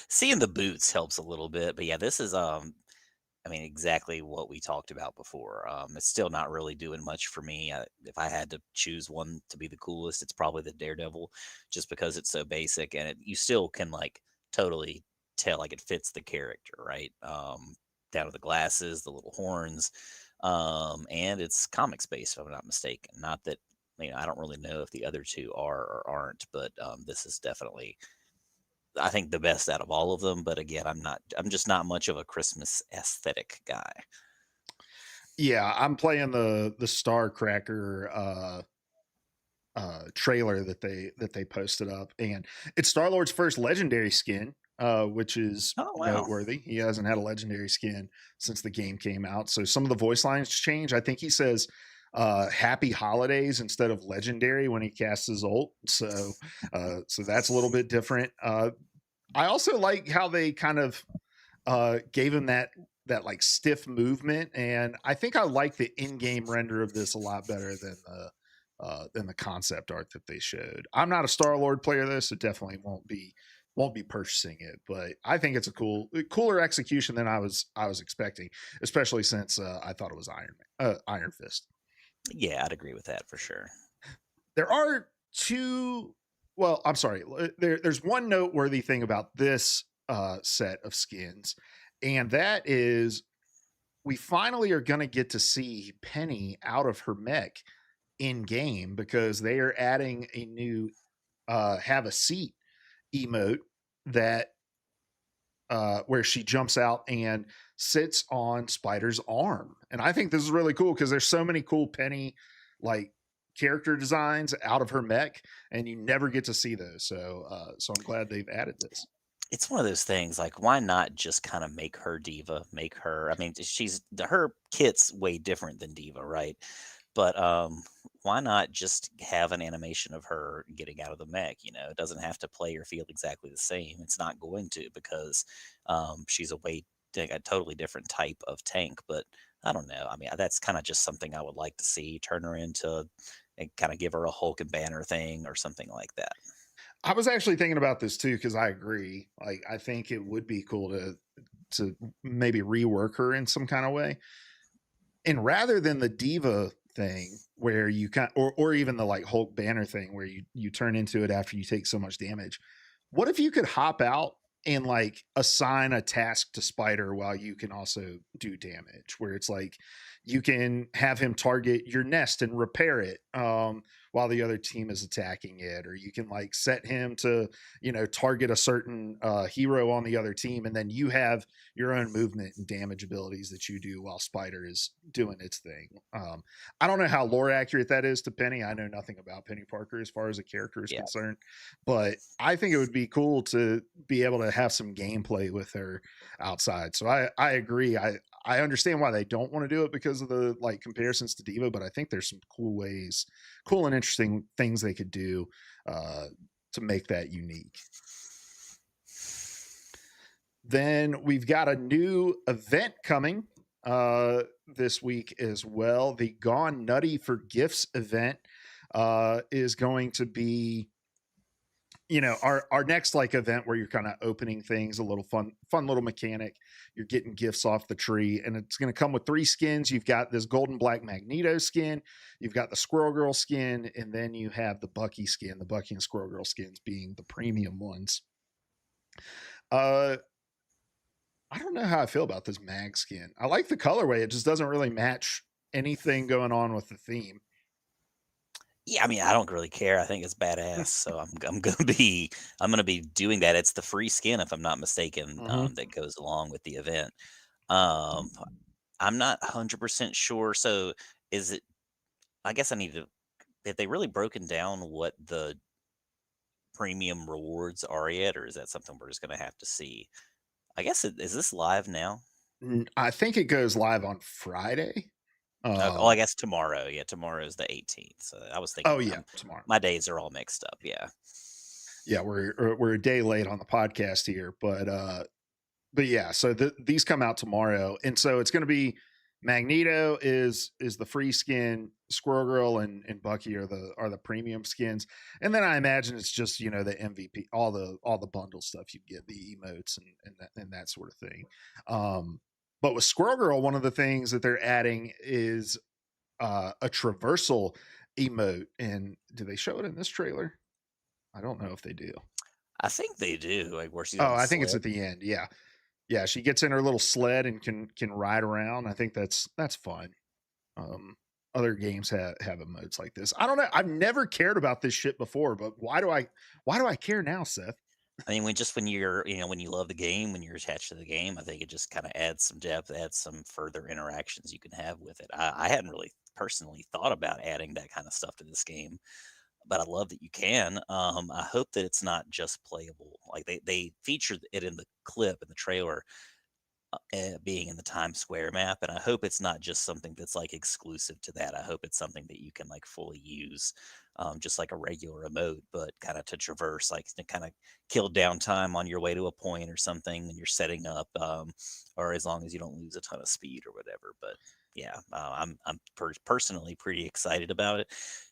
Seeing the boots helps a little bit, but yeah, this is I mean, exactly what we talked about before. It's still not really doing much for me. If I had to choose one to be the coolest, it's probably the Daredevil, just because it's so basic and you still can like totally tell like it fits the character, right? Down to the glasses, the little horns, and it's comics based, if I'm not mistaken. Not that I don't really know if the other two are or aren't, but this is definitely I think the best out of all of them, but again, I'm just not much of a Christmas aesthetic guy. Yeah, I'm playing the Starcracker trailer that they posted up, and it's Star Lord's first legendary skin, which is Oh, wow. noteworthy. He hasn't had a legendary skin since the game came out, so some of the voice lines change. I think he says happy holidays instead of legendary when he casts his ult, so that's a little bit different. I also like how they kind of gave him that like stiff movement, and I think I like the in-game render of this a lot better than the concept art that they showed. I'm not a Star Lord player though, so definitely won't be purchasing it, but I think it's a cooler execution than I was expecting, especially since I thought it was Iron Fist. Yeah, I'd agree with that for sure. There are two. Well, I'm sorry. There's one noteworthy thing about this set of skins, and that is we finally are going to get to see Penny out of her mech in game because they are adding a new have a seat emote that where she jumps out and sits on Spider's arm. And I think this is really cool because there's so many cool Penny like character designs out of her mech, and you never get to see those. So I'm glad they've added this. It's one of those things, like, why not just kinda make her diva, make her I mean, her kit's way different than diva, right? But, why not just have an animation of her getting out of the mech, you know? It doesn't have to play or feel exactly the same. It's not going to because, she's a totally different type of tank, but I don't know. I mean, that's kinda just something I would like to see, turn her into and kinda give her a Hulk and Banner thing or something like that. I was actually thinking about this too because I agree. Like, I think it would be cool to maybe rework her in some kind of way. And rather than the diva thing where you kind or even the like Hulk banner thing where you turn into it after you take so much damage, what if you could hop out and like assign a task to Spider while you can also do damage, where it's like you can have him target your nest and repair it while the other team is attacking it, or you can like set him to, target a certain hero on the other team, and then you have your own movement and damage abilities that you do while Spider is doing its thing. I don't know how lore accurate that is to Penny. I know nothing about Penny Parker as far as a character is Yeah. concerned, but I think it would be cool to be able to have some gameplay with her outside. So I agree. I understand why they don't want to do it because of the like comparisons to Diva, but I think there's some cool and interesting things they could do uh, to make that unique. Then we've got a new event coming this week as well. The Gone Nutty for Gifts event is going to be, our next like event where you're kind of opening things, a little fun little mechanic. You're getting gifts off the tree, and it's going to come with 3 skins. You've got this golden black Magneto skin, you've got the Squirrel Girl skin, and then you have the Bucky skin. The Bucky and Squirrel Girl skins being the premium ones. Uh, I don't know how I feel about this mag skin. I like the colorway. It just doesn't really match anything going on with the theme. Yeah, I mean, I don't really care. I think it's badass, so I'm gonna be doing that. It's the free skin, if I'm not mistaken, Mm-hmm. that goes along with the event. Um, I'm not 100% sure. So is it? I guess I need to. Have they really broken down what the premium rewards are yet, or is that something we're just gonna have to see? I guess is this live now? I think it goes live on Friday. Oh, I Um, guess tomorrow. Yeah, tomorrow is the 18th. So I was oh thinking, yeah, tomorrow. my days are all mixed up. Yeah. Yeah, we're a day late on the podcast here, but yeah, so these come out tomorrow, and so it's going to be Magneto is the free skin, Squirrel Girl and Bucky are the premium skins, and then I imagine it's just the MVP, all the bundle stuff you get, the emotes and that sort of thing. But with Squirrel Girl, one of the things that they're adding is a traversal emote, and do they show it in this trailer? I don't know if they do. I think they do, like, where she's Oh, on the I think it's sled. at the end. Yeah. Yeah, she gets in her little sled and can ride around. I think that's fun. Um, Other games have emotes like this. I don't know. I've never cared about this shit before, but why do I care now, Seth? I mean, when you're when you love the game, when you're attached to the game, I think it just kinda adds some depth, adds some further interactions you can have with it. I hadn't really personally thought about adding that kinda stuff to this game, but I love that you can. I hope that it's not just playable. Like, they featured it in the clip, in the trailer, being in the Times Square map, and I hope it's not just something that's like exclusive to that. I hope it's something that you can like fully use, just like a regular emote, but kind of to traverse, like to kind of kill downtime on your way to a point or something, and you're setting up, or as long as you don't lose a ton of speed or whatever. But yeah, personally pretty excited about it.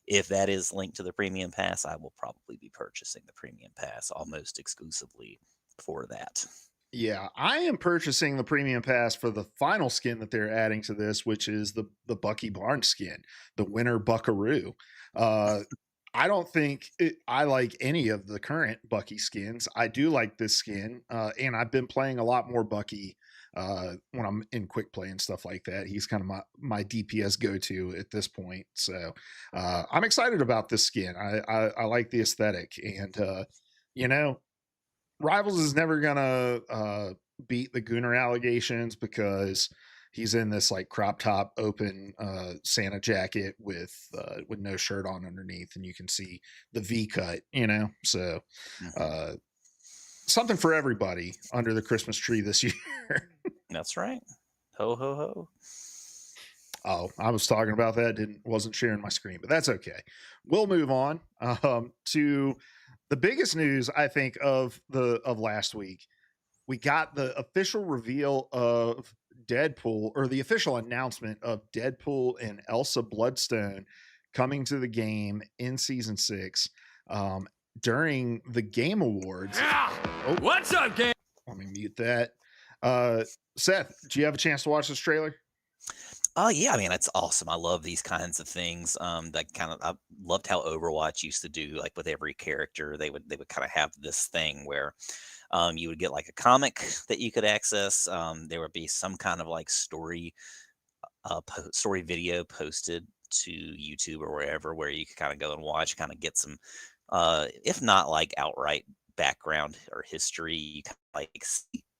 If that is linked to the premium pass, I will probably be purchasing the premium pass almost exclusively for that. Yeah, I am purchasing the premium pass for the final skin that they're adding to this, which is the Bucky Barnes skin, the Winter Buckaroo. Uh, I don't think I like any of the current Bucky skins. I do like this skin, and I've been playing a lot more Bucky when I'm in quick play and stuff like that. He's kind of my DPS go to at this point. So I'm excited about this skin. I like the aesthetic, and you know Rivals is never gonna beat the Gooner allegations because he's in this like crop top open Santa jacket with no shirt on underneath, and you can see the V cut. So Mhm. uh, something for everybody under the Christmas tree this year. That's right. Ho ho ho. Oh, I was talking about that. Wasn't sharing my screen, but that's okay. We'll move on to the biggest news I think of last week. We got the official reveal of Deadpool, or the official announcement of Deadpool and Elsa Bloodstone coming to the game in season 6 um, during the Game Awards. Oh, What's up, game? let me mute that. Seth, do you have a chance to watch this trailer? Oh yeah, I mean it's awesome. I love these kinds of things. That kind of I loved how Overwatch used to do, like with every character, they would kind of have this thing where you would get like a comic that you could access. There would be some kind of like story video posted to YouTube or wherever where you could kind of go and watch, kind of get some, if not like outright background or history, you kind of like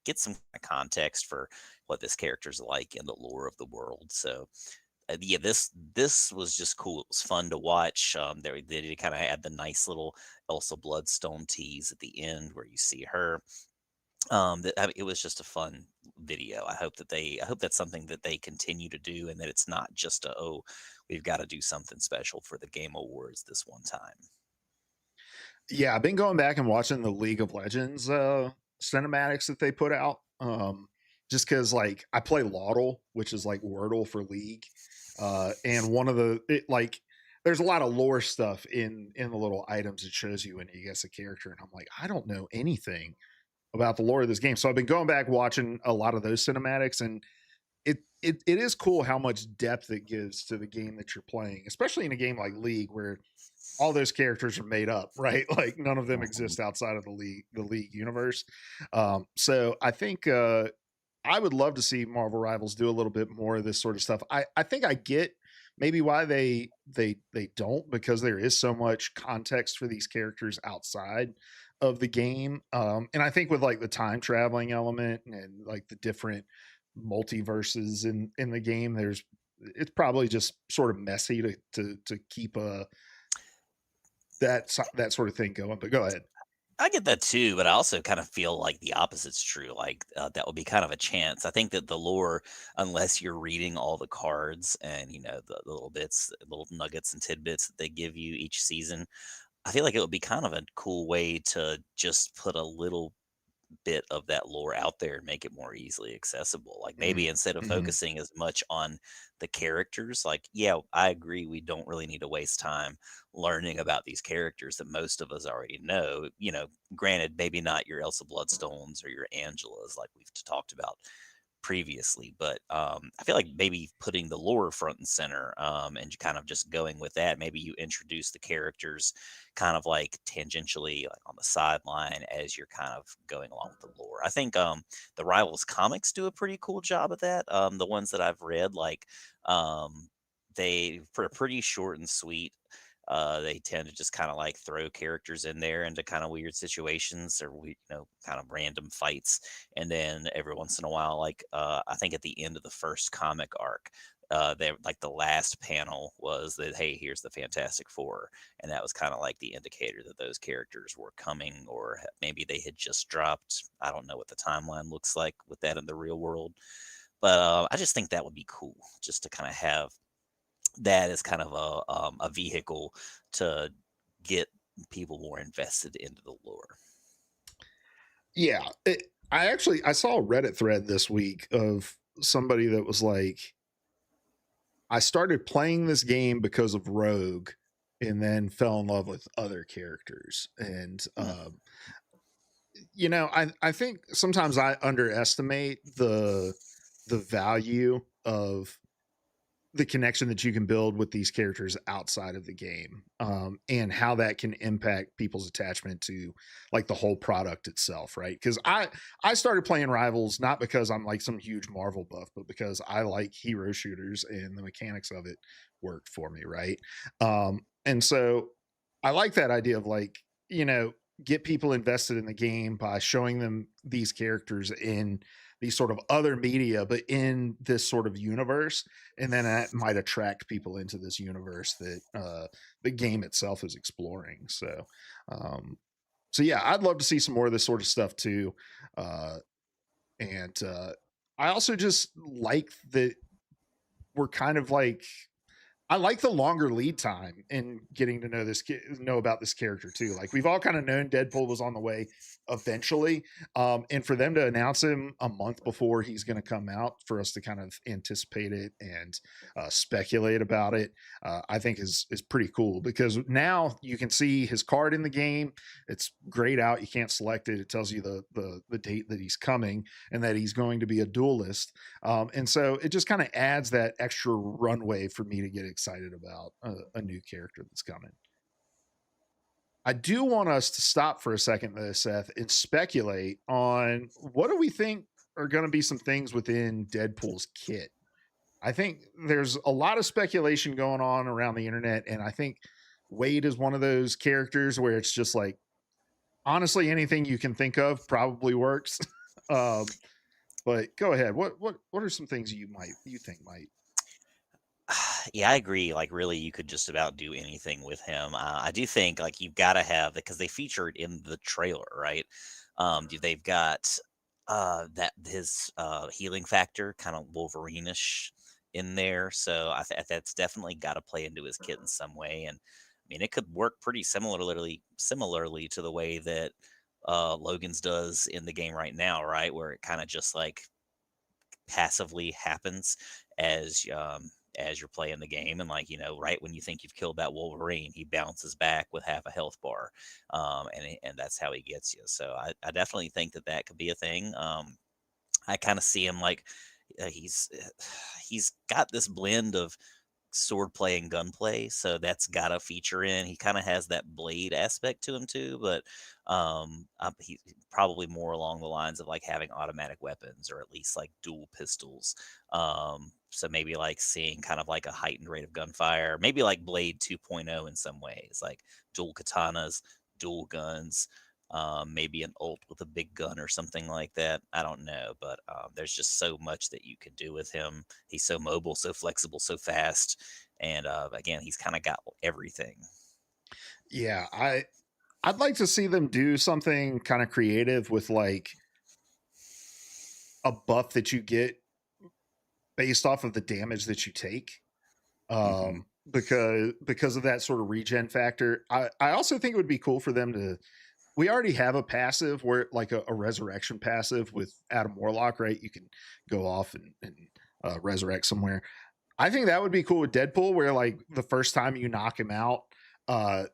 get some kind of context for what this character's like in the lore of the world. So yeah, this was just cool. It was fun to watch. They kind of had the nice little Elsa Bloodstone tease at the end where you see her. It was just a fun video. I hope that's something that they continue to do, and that it's not just we've got to do something special for the Game Awards this one time. Yeah, I've been going back and watching the League of Legends cinematics that they put out. Just because like I play Laudle, which is like Wordle for League. And one of like there's a lot of lore stuff in the little items it shows you when you guess a character. And I'm like, I don't know anything about the lore of this game. So I've been going back watching a lot of those cinematics, and it is cool how much depth it gives to the game that you're playing, especially in a game like League where all those characters are made up, right? Like none of them Mhm. exist outside of the league universe. So I think I would love to see Marvel Rivals do a little bit more of this sort of stuff. I think I get maybe why they don't, because there is so much context for these characters outside of the game. And I think with like the time traveling element and like the different multiverses in the game, it's probably just sort of messy to keep that sort of thing going. But go ahead. I get that too, but I also kind of feel like the opposite's true. Like that would be kind of a chance. I think that the lore, unless you're reading all the cards and the little bits, little nuggets and tidbits that they give you each season, I feel like it would be kind of a cool way to just put a little bit of that lore out there and make it more easily accessible. Like maybe instead of Mm-hmm. focusing as much on the characters, like, yeah, I agree, we don't really need to waste time learning about these characters that most of us already know. Granted, maybe not your Elsa Bloodstones or your Angelas like we've talked about previously, but I feel like maybe putting the lore front and center, and kind of just going with that. Maybe you introduce the characters kind of like tangentially, like on the sideline, as you're kind of going along with the lore. I think the Rivals comics do a pretty cool job of that. The ones that I've read, like they for pretty short and sweet. They tend to just kind of like throw characters in there into kind of weird situations, or kind of random fights, and then every once in a while, like I think at the end of the first comic arc, they like the last panel was that, hey, here's the Fantastic Four, and that was kind of like the indicator that those characters were coming, or maybe they had just dropped. I don't know what the timeline looks like with that in the real world, but I just think that would be cool, just to kind of have that as kind of a vehicle to get people more invested into the lore. Yeah, I saw a Reddit thread this week of somebody that was like, I started playing this game because of Rogue, and then fell in love with other characters. And Hmm. I think sometimes I underestimate the value of the connection that you can build with these characters outside of the game, and how that can impact people's attachment to like the whole product itself, right? Because I started playing Rivals not because I'm like some huge Marvel buff, but because I like hero shooters and the mechanics of it worked for me, right? And so I like that idea of like, get people invested in the game by showing them these characters in these sort of other media, but in this sort of universe, and then that might attract people into this universe that the game itself is exploring. So, um, So yeah, I'd love to see some more of this sort of stuff too. Uh, and I also just like that we're kind of like I like the longer lead time in getting to know know about this character too. Like we've all kind of known Deadpool was on the way eventually, and for them to announce him a month before he's going to come out, for us to kind of anticipate it and speculate about it, I think is pretty cool because now you can see his card in the game. It's grayed out. You can't select it. It tells you the date that he's coming and that he's going to be a duelist. And so it just kind of adds that extra runway for me to get excited about a new character that's coming. I do want us to stop for a second, though, Seth, and speculate on what do we think are going to be some things within Deadpool's kit. I think there's a lot of speculation going on around the internet, and I think Wade is one of those characters where it's just like, honestly, anything you can think of probably works. um, but go ahead. What are some things you think might? Yeah, I agree. Like, really, you could just about do anything with him. I do think like you've got to have because they featured in the trailer, right? They've got that his healing factor, kind of Wolverine-ish in there. So that's definitely got to play into his kit in some way. And I mean, it could work pretty similarly to the way that Logan's does in the game right now, right? Where it kind of just like passively happens as as you're playing the game, and like right when you think you've killed that Wolverine, he bounces back with half a health bar, and that's how he gets you. So I definitely think that that could be a thing. I kind of see him like he's he's got this blend of sword play and gunplay, so that's got a feature in. He kind of has that blade aspect to him too, but he's probably more along the lines of like having automatic weapons or at least like dual pistols. So maybe like seeing kind of like a heightened rate of gunfire, maybe like Blade 2.0 in some ways, like dual katanas, dual guns. Maybe an ult with a big gun or something like that. I don't know, but there's just so much that you could do with him. He's so mobile, so flexible, so fast, and again, he's kind of got everything. Yeah, I'd like to see them do something kind of creative with like a buff that you get based off of the damage that you take. Hmm. Because of that sort of regen factor. I also think it would be cool for them to we already have a passive where like a resurrection passive with Adam Warlock, right? You can go off and resurrect somewhere. I think that would be cool with Deadpool, where like the first time you knock him out,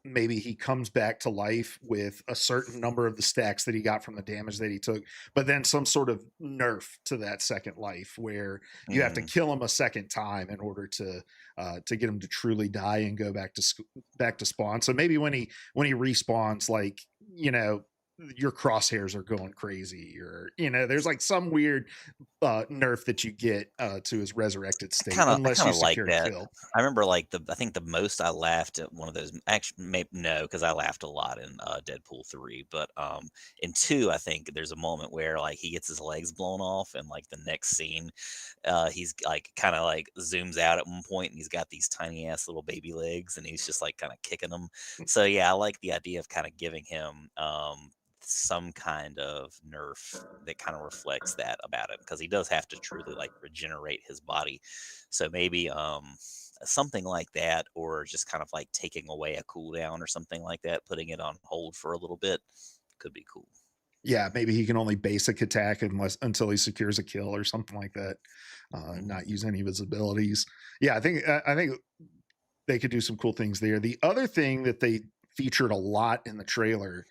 maybe he comes back to life with a certain number of the stacks that he got from the damage that he took, but then some sort of nerf to that second life where you have to Hmm. kill him a second time in order to get him to truly die and go back to spawn. So maybe when he respawns, like your crosshairs are going crazy, or there's like some weird nerf that you get to his resurrected state, I unless kind you of like secure a that. kill. I remember like I think the most I laughed at one of those. Actually, maybe no, because I laughed a lot in Deadpool 3, but in 2, I think there's a moment where like he gets his legs blown off, and like the next scene, he's like kind of like zooms out at one point, and he's got these tiny ass little baby legs, and he's just like kind of kicking them. So yeah, I like the idea of kind of giving him some kind of nerf that kind of reflects that about him, because he does have to truly like regenerate his body. So maybe something like that, or just kind of like taking away a cooldown or something like that, putting it on hold for a little bit could be cool. Yeah, maybe he can only basic attack until he secures a kill or something like that. Not Hmm. use any of his abilities. Yeah, I think they could do some cool things there. The other thing that they featured a lot in the trailer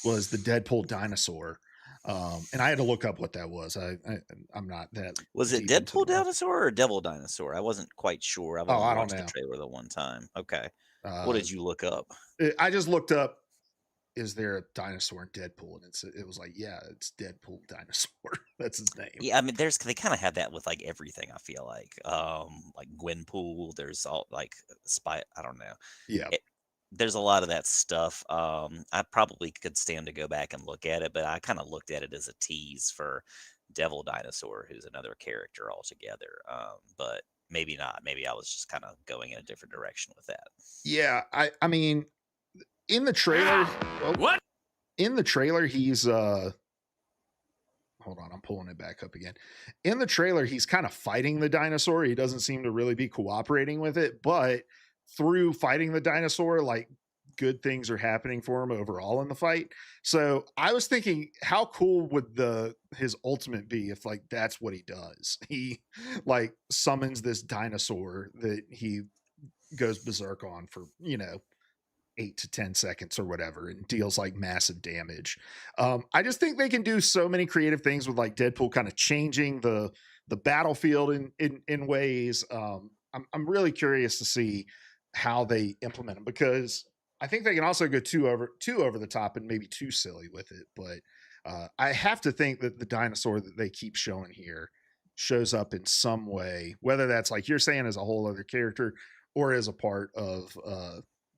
was the Deadpool dinosaur. And I had to look up what that was. I'm not that Was it deep into Deadpool the Marvel. dinosaur or Devil dinosaur? I wasn't quite sure. I've Oh, only I don't watched the know. trailer the one time. Okay. What Uh, did you look up? I just looked up, is there a dinosaur in Deadpool? And it was like, yeah, it's Deadpool dinosaur. That's his name. Yeah, I mean, they kind of have that with like everything. I feel like Gwenpool. There's all like spy. I don't know. Yeah. It, there's a lot of that stuff. I probably could stand to go back and look at it, but I kind of looked at it as a tease for Devil Dinosaur, who's another character altogether. But maybe not. Maybe I was just kind of going in a different direction with that. Yeah. I mean, in the trailer, oh, What? in the trailer, he's hold on, I'm pulling it back up again. In the trailer, he's kind of fighting the dinosaur. He doesn't seem to really be cooperating with it, but through fighting the dinosaur, like good things are happening for him overall in the fight. So I was thinking, how cool would the his ultimate be if like that's what he does? He like summons this dinosaur that he goes berserk on for, 8 to 10 seconds or whatever and deals like massive damage. I just think they can do so many creative things with like Deadpool kind of changing the battlefield in ways. I'm really curious to see how they implement them because I think they can also go too over the top and maybe too silly with it. But I have to think that the dinosaur that they keep showing here shows up in some way, whether that's like you're saying as a whole other character or as a part of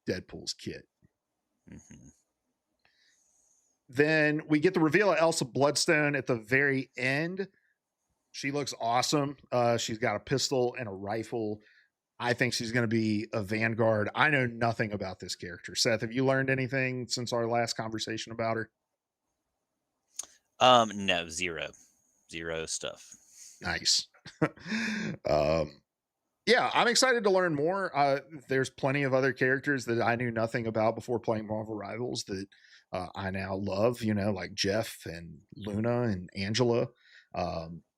Deadpool's kit. Hmm. Then we get the reveal of Elsa Bloodstone at the very end. She looks awesome. She's got a pistol and a rifle. I think she's going to be a Vanguard. I know nothing about this character. Seth, have you learned anything since our last conversation about her? No, zero stuff. Nice. um, yeah, I'm excited to learn more. There's plenty of other characters that I knew nothing about before playing Marvel Rivals that I now love, like Jeff and Luna and Angela.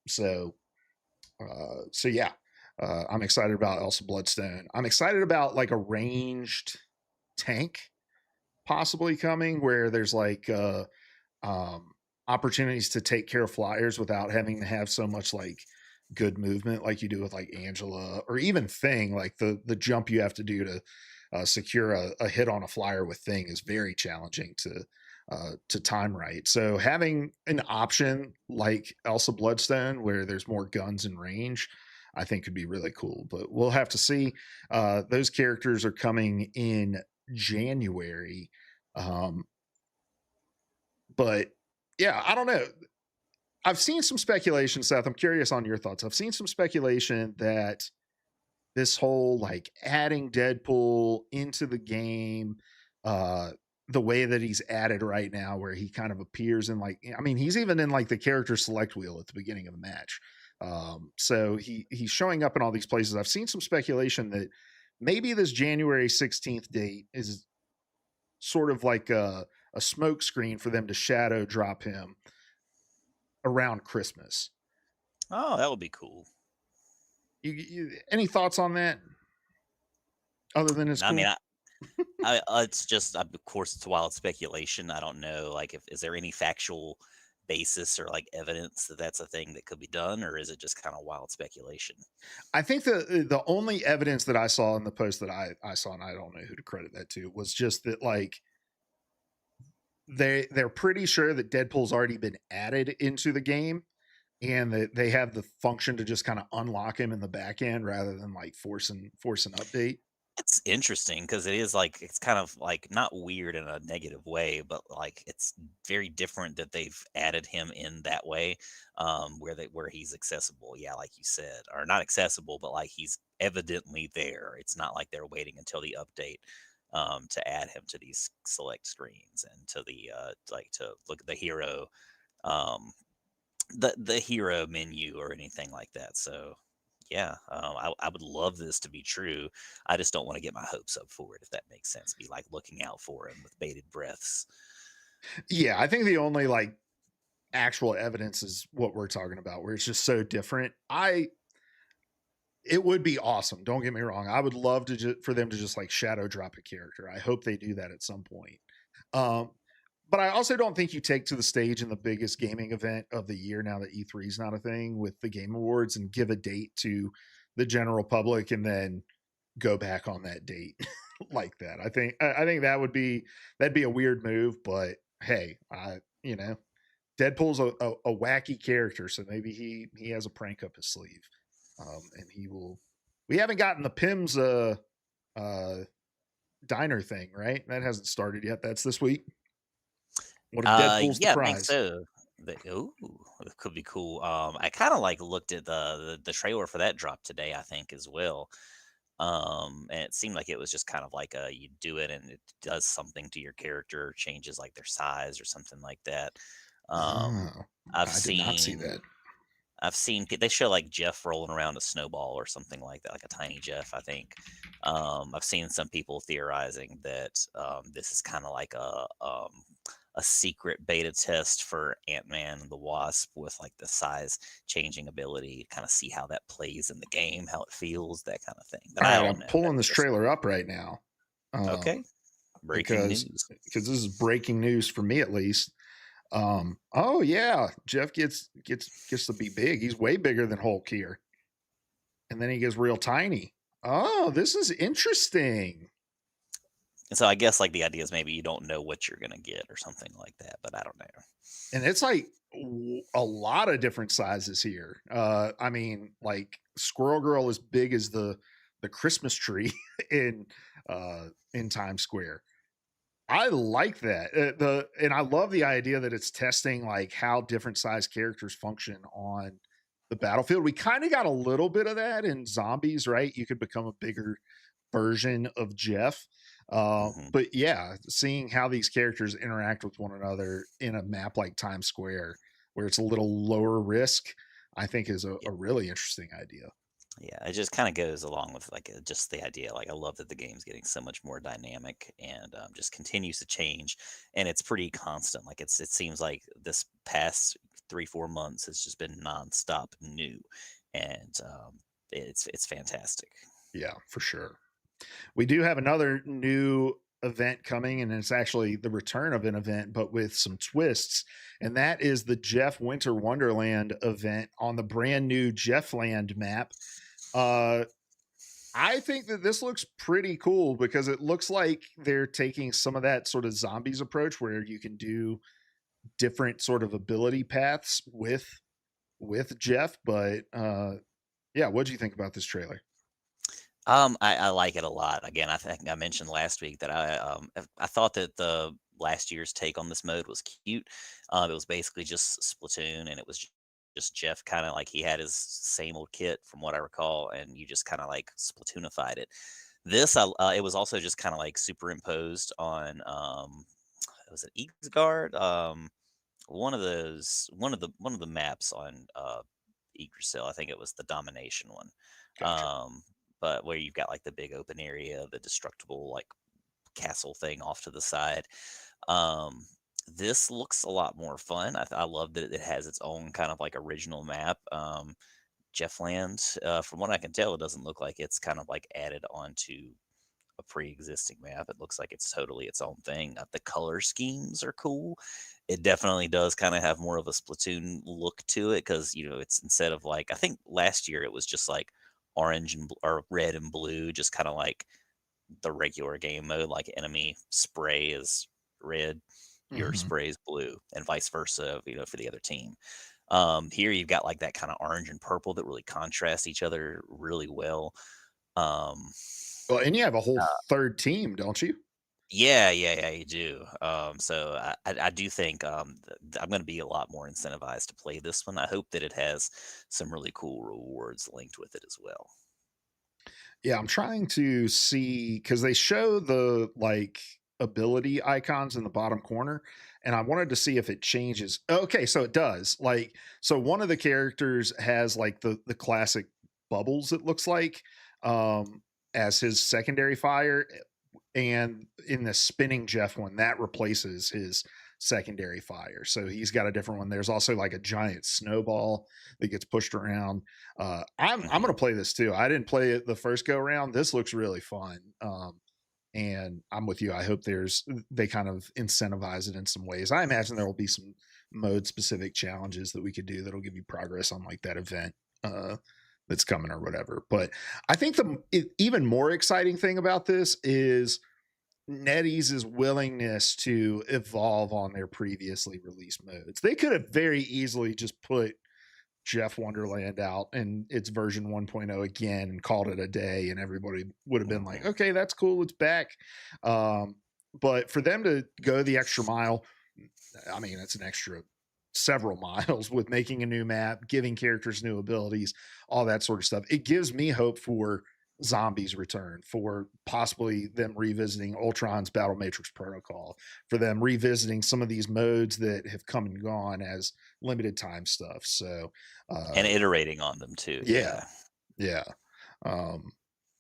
So yeah, I'm excited about Elsa Bloodstone. I'm excited about like a ranged tank possibly coming where there's like um, opportunities to take care of flyers without having to have so much like good movement like you do with like Angela or even Thing. Like the jump you have to do to secure a hit on a flyer with Thing is very challenging to time right. So having an option like Elsa Bloodstone where there's more guns and range, I think could be really cool. But we'll have to see. Those characters are coming in January. Um, but yeah, I don't know. I've seen some speculation, Seth. I'm curious on your thoughts. I've seen some speculation that this whole like adding Deadpool into the game, uh, the way that he's added right now, where he kind of appears in like, I mean, he's even in like the character select wheel at the beginning of the match. So he's showing up in all these places. I've seen some speculation that maybe this January 16th date is sort of like a smoke screen for them to shadow drop him around Christmas. Oh, that would be cool. Any thoughts on that other than it's I mean, cool? it's just, of course, it's wild speculation. I don't know, like, if is there any factual basis or like evidence that that's a thing that could be done, or is it just kind of wild speculation? I think the only evidence that I saw in the post that I saw, and I don't know who to credit that to, was just that like they're pretty sure that Deadpool's already been added into the game and that they have the function to just kind of unlock him in the back end rather than like force an update. It's interesting because it is like it's kind of like not weird in a negative way, but like it's very different that they've added him in that way, where he's accessible. Yeah, like you said, or not accessible, but like he's evidently there. It's not like they're waiting until the update to add him to these select screens and to the like to look at the hero um, the hero menu or anything like that. So yeah, I would love this to be true. I just don't want to get my hopes up for it, if that makes sense. Be like looking out for him with bated breaths. Yeah, I think the only like actual evidence is what we're talking about, where it's just so different. It would be awesome. Don't get me wrong. I would love for them to just like shadow drop a character. I hope they do that at some point. Um, but I also don't think you take to the stage in the biggest gaming event of the year now that E3 is not a thing with the Game Awards and give a date to the general public and then go back on that date like that. I think that'd be a weird move, but hey, Deadpool's a wacky character, so maybe he has a prank up his sleeve, and he will. We haven't gotten the Pim's uh diner thing, right? That hasn't started yet. That's this week. What if Deadpool's the Yeah, I think prize? so. Ooh, it could be cool. I kind of like looked at the trailer for that drop today, I think, as well. And it seemed like it was just kind of like you do it and it does something to your character, changes like their size or something like that. Um, Oh, I've I did not see seen that. they show like Jeff rolling around a snowball or something like that, like a tiny Jeff, I think. I've seen some people theorizing that this is kind of like a secret beta test for Ant-Man and the Wasp with like the size changing ability, kind of see how that plays in the game, how it feels, that kind of thing. But All I right, don't I'm know. pulling That's this just trailer up right now. okay. Um, Breaking because news. this is breaking news for me at least. Oh yeah, Jeff gets to be big. He's way bigger than Hulk here, and then he gets real tiny. Oh, this is interesting. And so I guess like the idea is maybe you don't know what you're gonna get or something like that, but I don't know. And it's like a lot of different sizes here. I mean, like Squirrel Girl is big as the Christmas tree in in Times Square. I like that. And I love the idea that it's testing like how different size characters function on the battlefield. We kind of got a little bit of that in Zombies, right? You could become a bigger version of Jeff. Hmm. But yeah, seeing how these characters interact with one another in a map like Times Square, where it's a little lower risk, I think is a really interesting idea. Yeah, it just kind of goes along with like just the idea. Like, I love that the game's getting so much more dynamic and just continues to change, and it's pretty constant. Like, it seems like this past 3 4 months has just been nonstop new, and it's fantastic. Yeah, for sure. We do have another new event coming, and it's actually the return of an event, but with some twists. And that is the Jeff Winter Wonderland event on the brand new Jeffland map. Uh, I think that this looks pretty cool because it looks like they're taking some of that sort of zombies approach where you can do different sort of ability paths with Jeff. But yeah, what do you think about this trailer? I like it a lot. Again, I think I mentioned last week that I thought that the last year's take on this mode was cute. It was basically just Splatoon, and it was just Jeff kind of like he had his same old kit from what I recall, and you just kind of like Splatoonified it. It was also just kind of like superimposed on was it Eagsguard? One of the maps on Yggdrasil. I think it was the domination one. Gotcha. But where you've got like the big open area, the destructible like castle thing off to the side. Um, this looks a lot more fun. I love that it has its own kind of like original map. Jeffland, from what I can tell, it doesn't look like it's kind of like added onto a pre-existing map. It looks like it's totally its own thing. The color schemes are cool. It definitely does kind of have more of a Splatoon look to it because it's instead of like I think last year it was just like orange and or red and blue, just kind of like the regular game mode. Like enemy spray is red, your Hmm. spray is blue, and vice versa. For the other team. Here you've got like that kind of orange and purple that really contrast each other really well. Um, Well, and you have a whole third team, don't you? Yeah, yeah, yeah, you do. So I do think I'm going to be a lot more incentivized to play this one. I hope that it has some really cool rewards linked with it as well. Yeah, I'm trying to see because they show the like ability icons in the bottom corner, and I wanted to see if it changes. Okay, so it does. Like, so one of the characters has like the classic bubbles, it looks like, um, as his secondary fire, and in the spinning Jeff one, that replaces his secondary fire. So he's got a different one. There's also like a giant snowball that gets pushed around. I'm Hmm. gonna play this too. I didn't play it the first go round. This looks really fun. And I'm with you. I hope they kind of incentivize it in some ways. I imagine there will be some mode specific challenges that we could do that'll give you progress on like that event that's coming or whatever. But I think even more exciting thing about this is NetEase's willingness to evolve on their previously released modes. They could have very easily just put Jeff Wonderland out and its version 1.0 again and called it a day, and everybody would have been like, Hmm. okay, that's cool, it's back. Um, but for them to go the extra mile, I mean, it's an extra several miles with making a new map, giving characters new abilities, all that sort of stuff. It gives me hope for zombies return, for possibly them revisiting Ultron's Battle Matrix Protocol, for them revisiting some of these modes that have come and gone as limited time stuff. So, And uh, iterating on them too. yeah, Yeah. yeah. Um,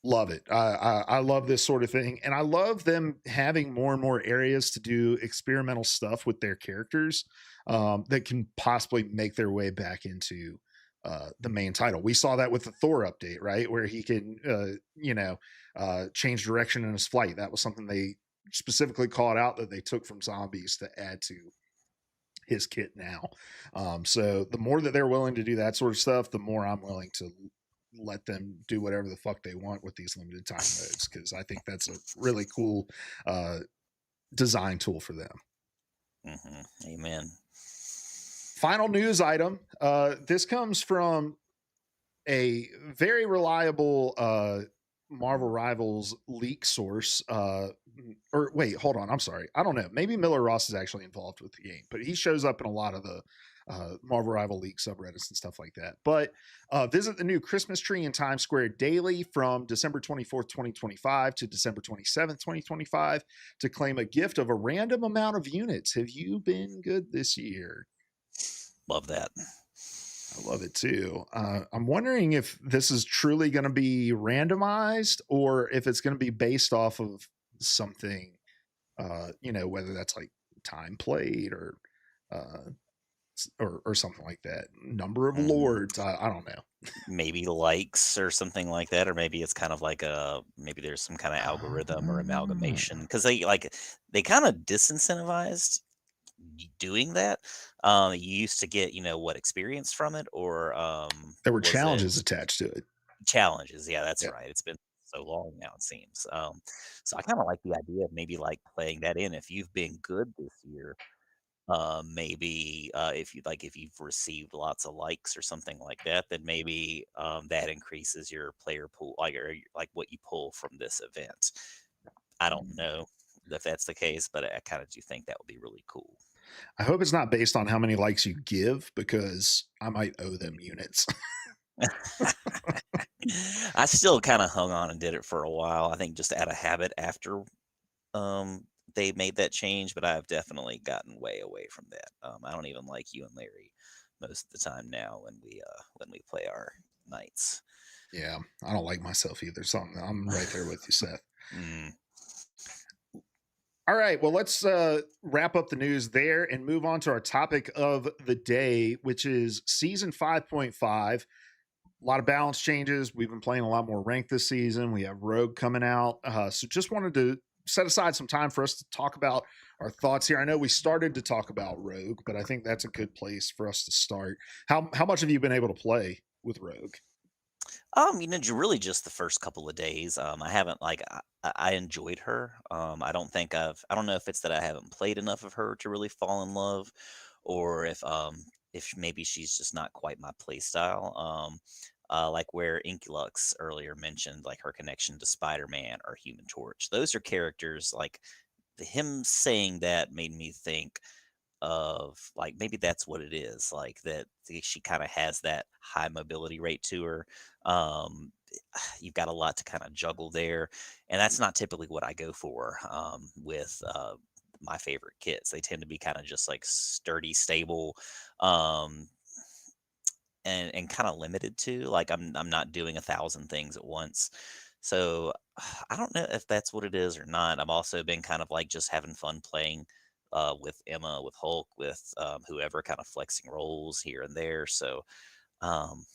love it. I love this sort of thing, and I love them having more and more areas to do experimental stuff with their characters, that can possibly make their way back into the main title. We saw that with the Thor update, right, where he can, change direction in his flight. That was something they specifically called out that they took from zombies to add to his kit now. So the more that they're willing to do that sort of stuff, the more I'm willing to let them do whatever the fuck they want with these limited time modes, because I think that's a really cool uh, design tool for them. Amen. Final news item. This comes from a very reliable Marvel Rivals leak source. Or wait, hold on. I'm sorry. I don't know. Maybe Miller Ross is actually involved with the game, but he shows up in a lot of the Marvel Rival leak subreddits and stuff like that. But visit the new Christmas tree in Times Square daily from December 24th, 2025 to December 27th, 2025 to claim a gift of a random amount of units. Have you been good this year? Love that. I love it too. I'm wondering if this is truly going to be randomized or if it's going to be based off of something, whether that's like time played uh, or something like that. Number of Mhm. lords. I don't know. Maybe likes or something like that, or maybe it's kind of like maybe there's some kind of algorithm or amalgamation because they kind of disincentivized doing that. You used to get, what, experience from it, or There were was it challenges attached to it. challenges? Yeah, that's Yeah. right. It's been so long now, it seems. So I kind of like the idea of maybe like playing that in if you've been good this year. Maybe if you've received lots of likes or something like that, then maybe that increases your player pool, like what you pull from this event. I don't know if that's the case, but I kind of do think that would be really cool. I hope it's not based on how many likes you give, because I might owe them units. I still kind of hung on and did it for a while. I think just out of habit after um, they made that change, but I've definitely gotten way away from that. I don't even like you and Larry most of the time now when we play our nights. Yeah, I don't like myself either. So I'm right there with you, Seth. Mm. All right, well, let's wrap up the news there and move on to our topic of the day, which is season 5.5. A lot of balance changes. We've been playing a lot more ranked this season. We have Rogue coming out. So just wanted to set aside some time for us to talk about our thoughts here. I know we started to talk about Rogue, but I think that's a good place for us to start. How much have you been able to play with Rogue? Really just the first couple of days. I haven't I enjoyed her. I don't know if it's that I haven't played enough of her to really fall in love, or if maybe she's just not quite my play style. Like where Inkulux earlier mentioned, like her connection to Spider-Man or Human Torch. Those are characters like him saying that made me think of like maybe that's what it is, like that she kind of has that high mobility rate to her. um you've got a lot to kind of juggle there, and that's not typically what I go for with my favorite kits. They tend to be kind of just like sturdy, stable, um and kind of limited to, like, I'm not doing 1,000 things at once. So I don't know if that's what it is or not. I've also been kind of like just having fun playing with Emma, with Hulk, with whoever, kind of flexing roles here and there. So um,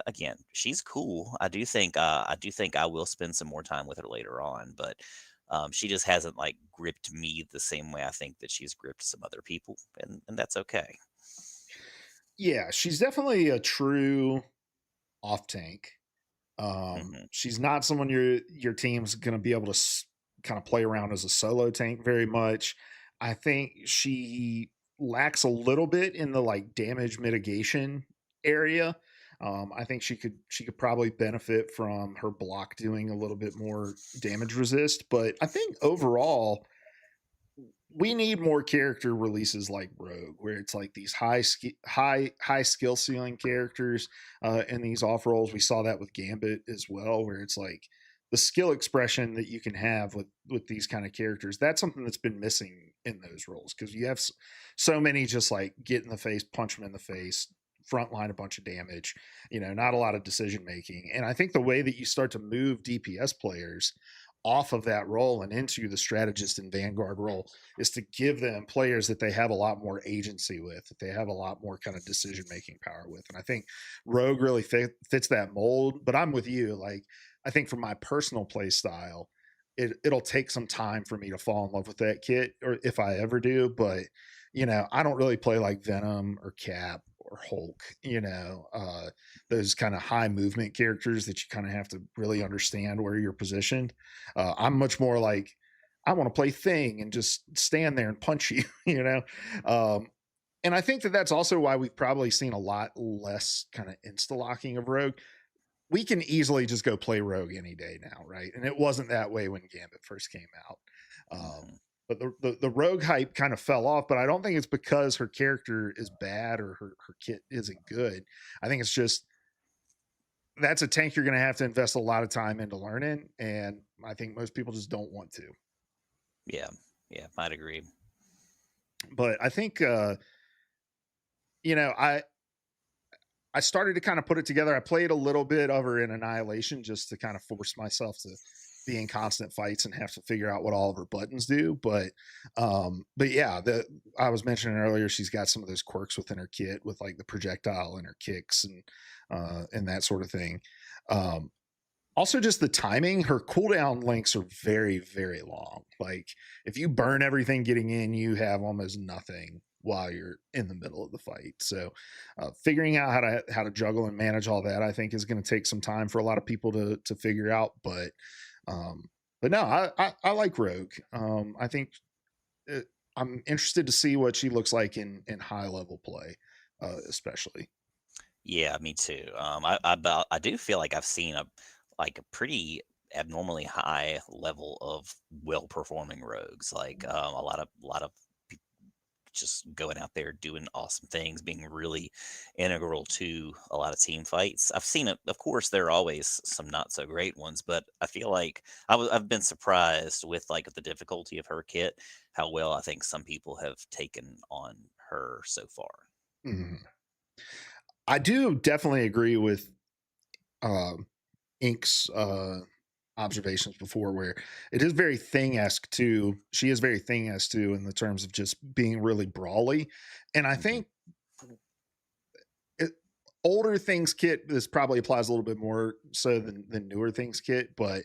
again, she's cool. I do think I will spend some more time with her later on, but she just hasn't like gripped me the same way I think that she's gripped some other people, and that's okay. Yeah, she's definitely a true off tank. Hmm. She's not someone your team's going to be able to kind of play around as a solo tank very much. I think she lacks a little bit in the like damage mitigation area. I think she could probably benefit from her block doing a little bit more damage resist, but I think overall we need more character releases like Rogue, where it's like these high skill ceiling characters in these off rolls. We saw that with Gambit as well, where it's like the skill expression that you can have with these kind of characters, that's something that's been missing in those roles, because you have so many just like get in the face, punch them in the face, front line a bunch of damage, not a lot of decision making. And I think the way that you start to move DPS players off of that role and into the strategist and vanguard role is to give them players that they have a lot more agency with, that they have a lot more kind of decision making power with. And I think Rogue really fits that mold. But I'm with you. Like, I think for my personal play style, it'll take some time for me to fall in love with that kit, or if I ever do. But I don't really play like Venom or Cap or Hulk. Those kind of high movement characters that you kind of have to really understand where you're positioned. I'm much more like, I want to play Thing and just stand there and punch you. Um, and I think that that's also why we've probably seen a lot less kind of insta locking of Rogue. We can easily just go play Rogue any day now, right? And it wasn't that way when Gambit first came out. Mhm. But the Rogue hype kind of fell off, but I don't think it's because her character is bad or her kit isn't good. I think it's just that's a tank you're going to have to invest a lot of time into learning, and I think most people just don't want to. Yeah, yeah, I'd agree. But I think you know, I started to kind of put it together. I played a little bit of her in Annihilation just to kind of force myself to be in constant fights and have to figure out what all of her buttons do. But yeah, the I was mentioning earlier, she's got some of those quirks within her kit with like the projectile and her kicks and that sort of thing. Um, Also, just the timing, her cooldown links are very, very long. Like, if you burn everything getting in, you have almost nothing while you're in the middle of the fight. So, figuring out how to juggle and manage all that, I think, is going to take some time for a lot of people to figure out. Um, but no, I like Rogue. I think it, I'm interested to see what she looks like in high level play, especially. Yeah, me too. I do feel like I've seen a pretty abnormally high level of well performing rogues. Like a lot of just going out there doing awesome things, being really integral to a lot of team fights. I've seen it. Of course, there are always some not so great ones, but I feel like I've been surprised with like the difficulty of her kit, how well I think some people have taken on her so far. Mhm. I do definitely agree with um, Ink's observations before, where it is very Thing esque too. She is very Thing esque too in the terms of just being really brawly, and I Hmm. think it, older Things kit, this probably applies a little bit more so than newer Things kit, but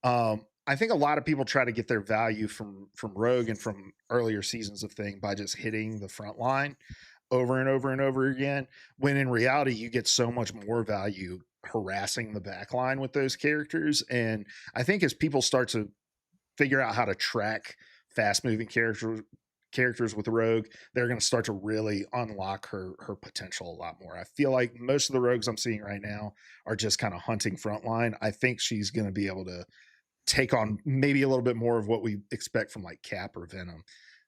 I think a lot of people try to get their value from Rogue and from earlier seasons of Thing by just hitting the front line over and over and over again. When in reality, you get so much more value harassing the back line with those characters. And I think as people start to figure out how to track fast moving characters with Rogue, they're going to start to really unlock her potential a lot more. I feel like most of the rogues I'm seeing right now are just kind of hunting frontline. I think she's going to be able to take on maybe a little bit more of what we expect from like Cap or Venom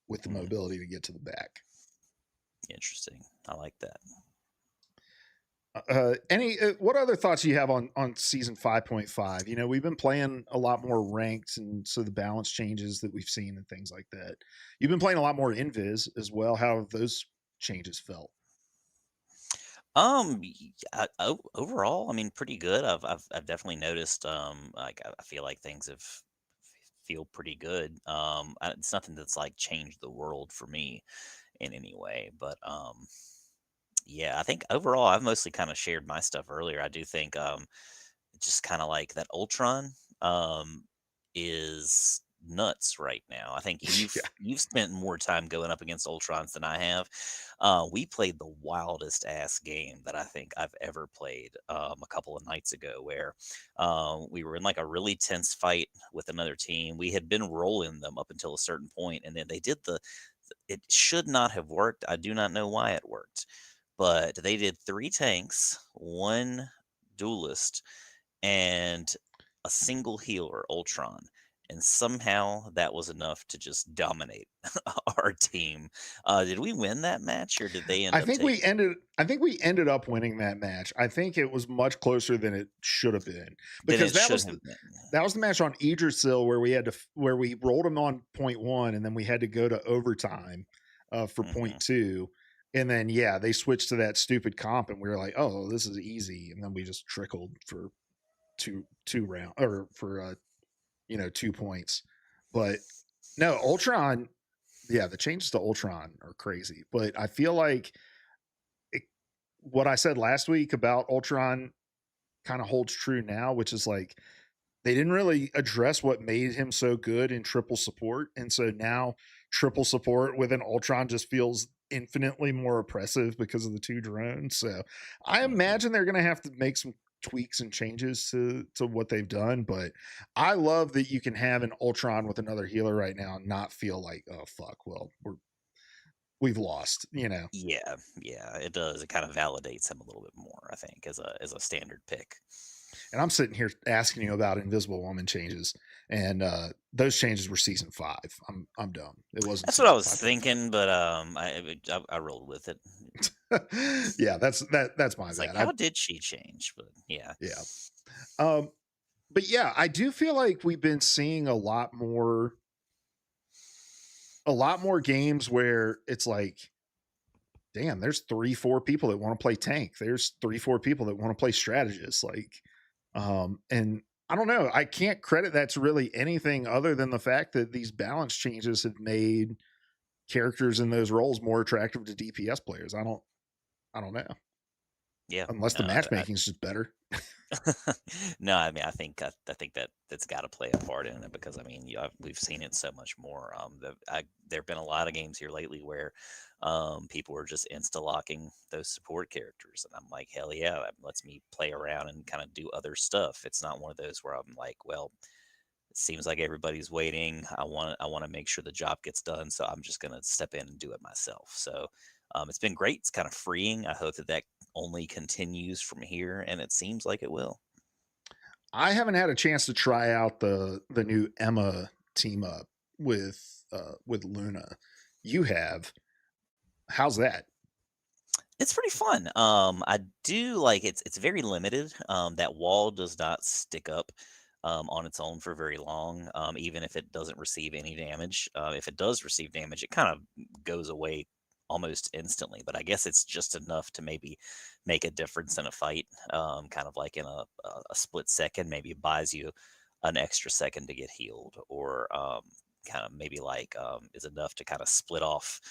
with the Hmm. mobility to get to the back. Interesting. I like that. Any what other thoughts do you have on season 5.5? We've been playing a lot more ranked, and so the balance changes that we've seen and things like that. You've been playing a lot more invis as well. How have those changes felt? Overall, I mean, pretty good. I've definitely noticed. Like I feel like things feel pretty good. It's nothing that's like changed the world for me in any way, but yeah, I think overall, I've mostly kind of shared my stuff earlier. I do think just kind of like that Ultron is nuts right now. I think Yeah. you've spent more time going up against Ultrons than I have. We played the wildest ass game that I think I've ever played a couple of nights ago, where we were in like a really tense fight with another team. We had been rolling them up until a certain point, and then they did the. It should not have worked. I do not know why it worked, but they did three tanks, one duelist, and a single healer, Ultron. and somehow that was enough to just dominate our team. Did we win that match, or did they end I up think taking we it? ended I think we ended up winning that match. I think it was much closer than it should have been Then because it should have been. that was the match on Idrisil where we had to where we rolled them on point one and then we had to go to overtime for point Mhm. two. And then yeah, they switched to that stupid comp and we were like, oh, this is easy. And then we just trickled for two round or for 2 points. But no, Ultron, yeah, the changes to Ultron are crazy. But I feel like it, what I said last week about Ultron kind of holds true now, which is like they didn't really address what made him so good in triple support. And so now triple support with an Ultron just feels infinitely more oppressive because of the two drones. So I Mhm. imagine they're going to have to make some tweaks and changes to what they've done, but I love that you can have an Ultron with another healer right now and not feel like, oh fuck, well, we've lost. Yeah, yeah, it does. It kind of validates him a little bit more, I think, as a standard pick. And I'm sitting here asking you about Invisible Woman changes, and those changes were season 5. I'm dumb. It wasn't That's what I season was 5.5. thinking, but I rolled with it. Yeah, that's my It's like, bad. how did she change? But yeah. Yeah. Um, but yeah, I do feel like we've been seeing a lot more games where it's like, damn, there's 3-4 people that want to play tank. There's 3-4 people that want to play strategist. Like, and I don't know. I can't credit that to really anything other than the fact that these balance changes have made characters in those roles more attractive to DPS players. I don't know. Yeah, Unless the no, matchmaking is just better. no, I mean, I think that that's got to play a part in it because I mean, we've seen it so much more. There've been a lot of games here lately where people are just insta locking those support characters, and I'm like, hell yeah, that lets me play around and kind of do other stuff. It's not one of those where I'm like, well, it seems like everybody's waiting. I want to make sure the job gets done, so I'm just gonna step in and do it myself. So it's been great. It's kind of freeing. I hope that that only continues from here, and it seems like it will. I haven't had a chance to try out the new Emma team up with Luna. You have. How's that? It's pretty fun. I do like it's very limited. That wall does not stick up on its own for very long, even if it doesn't receive any damage. If it does receive damage, it kind of goes away almost instantly. But I guess it's just enough to maybe make a difference in a fight, kind of like in a split second. Maybe it buys you an extra second to get healed, or kind of maybe like is enough to kind of split off